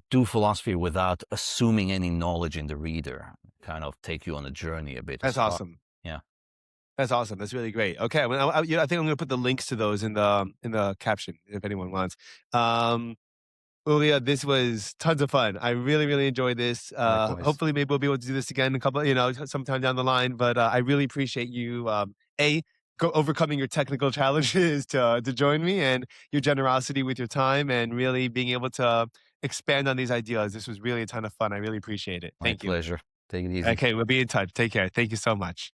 do philosophy without assuming any knowledge in the reader, kind of take you on a journey a bit as That's far. awesome. Yeah. That's awesome. That's really great. Okay, well, I think I'm gonna put the links to those in the caption if anyone wants. Um, Ulia, this was tons of fun. I really, really enjoyed this. Likewise. Hopefully, maybe we'll be able to do this again a couple, sometime down the line. But I really appreciate you, a overcoming your technical challenges to join me, and your generosity with your time, and really being able to expand on these ideas. This was really a ton of fun. I really appreciate it. My Thank you. pleasure. Take it easy. Okay, we'll be in touch. Take care. Thank you so much.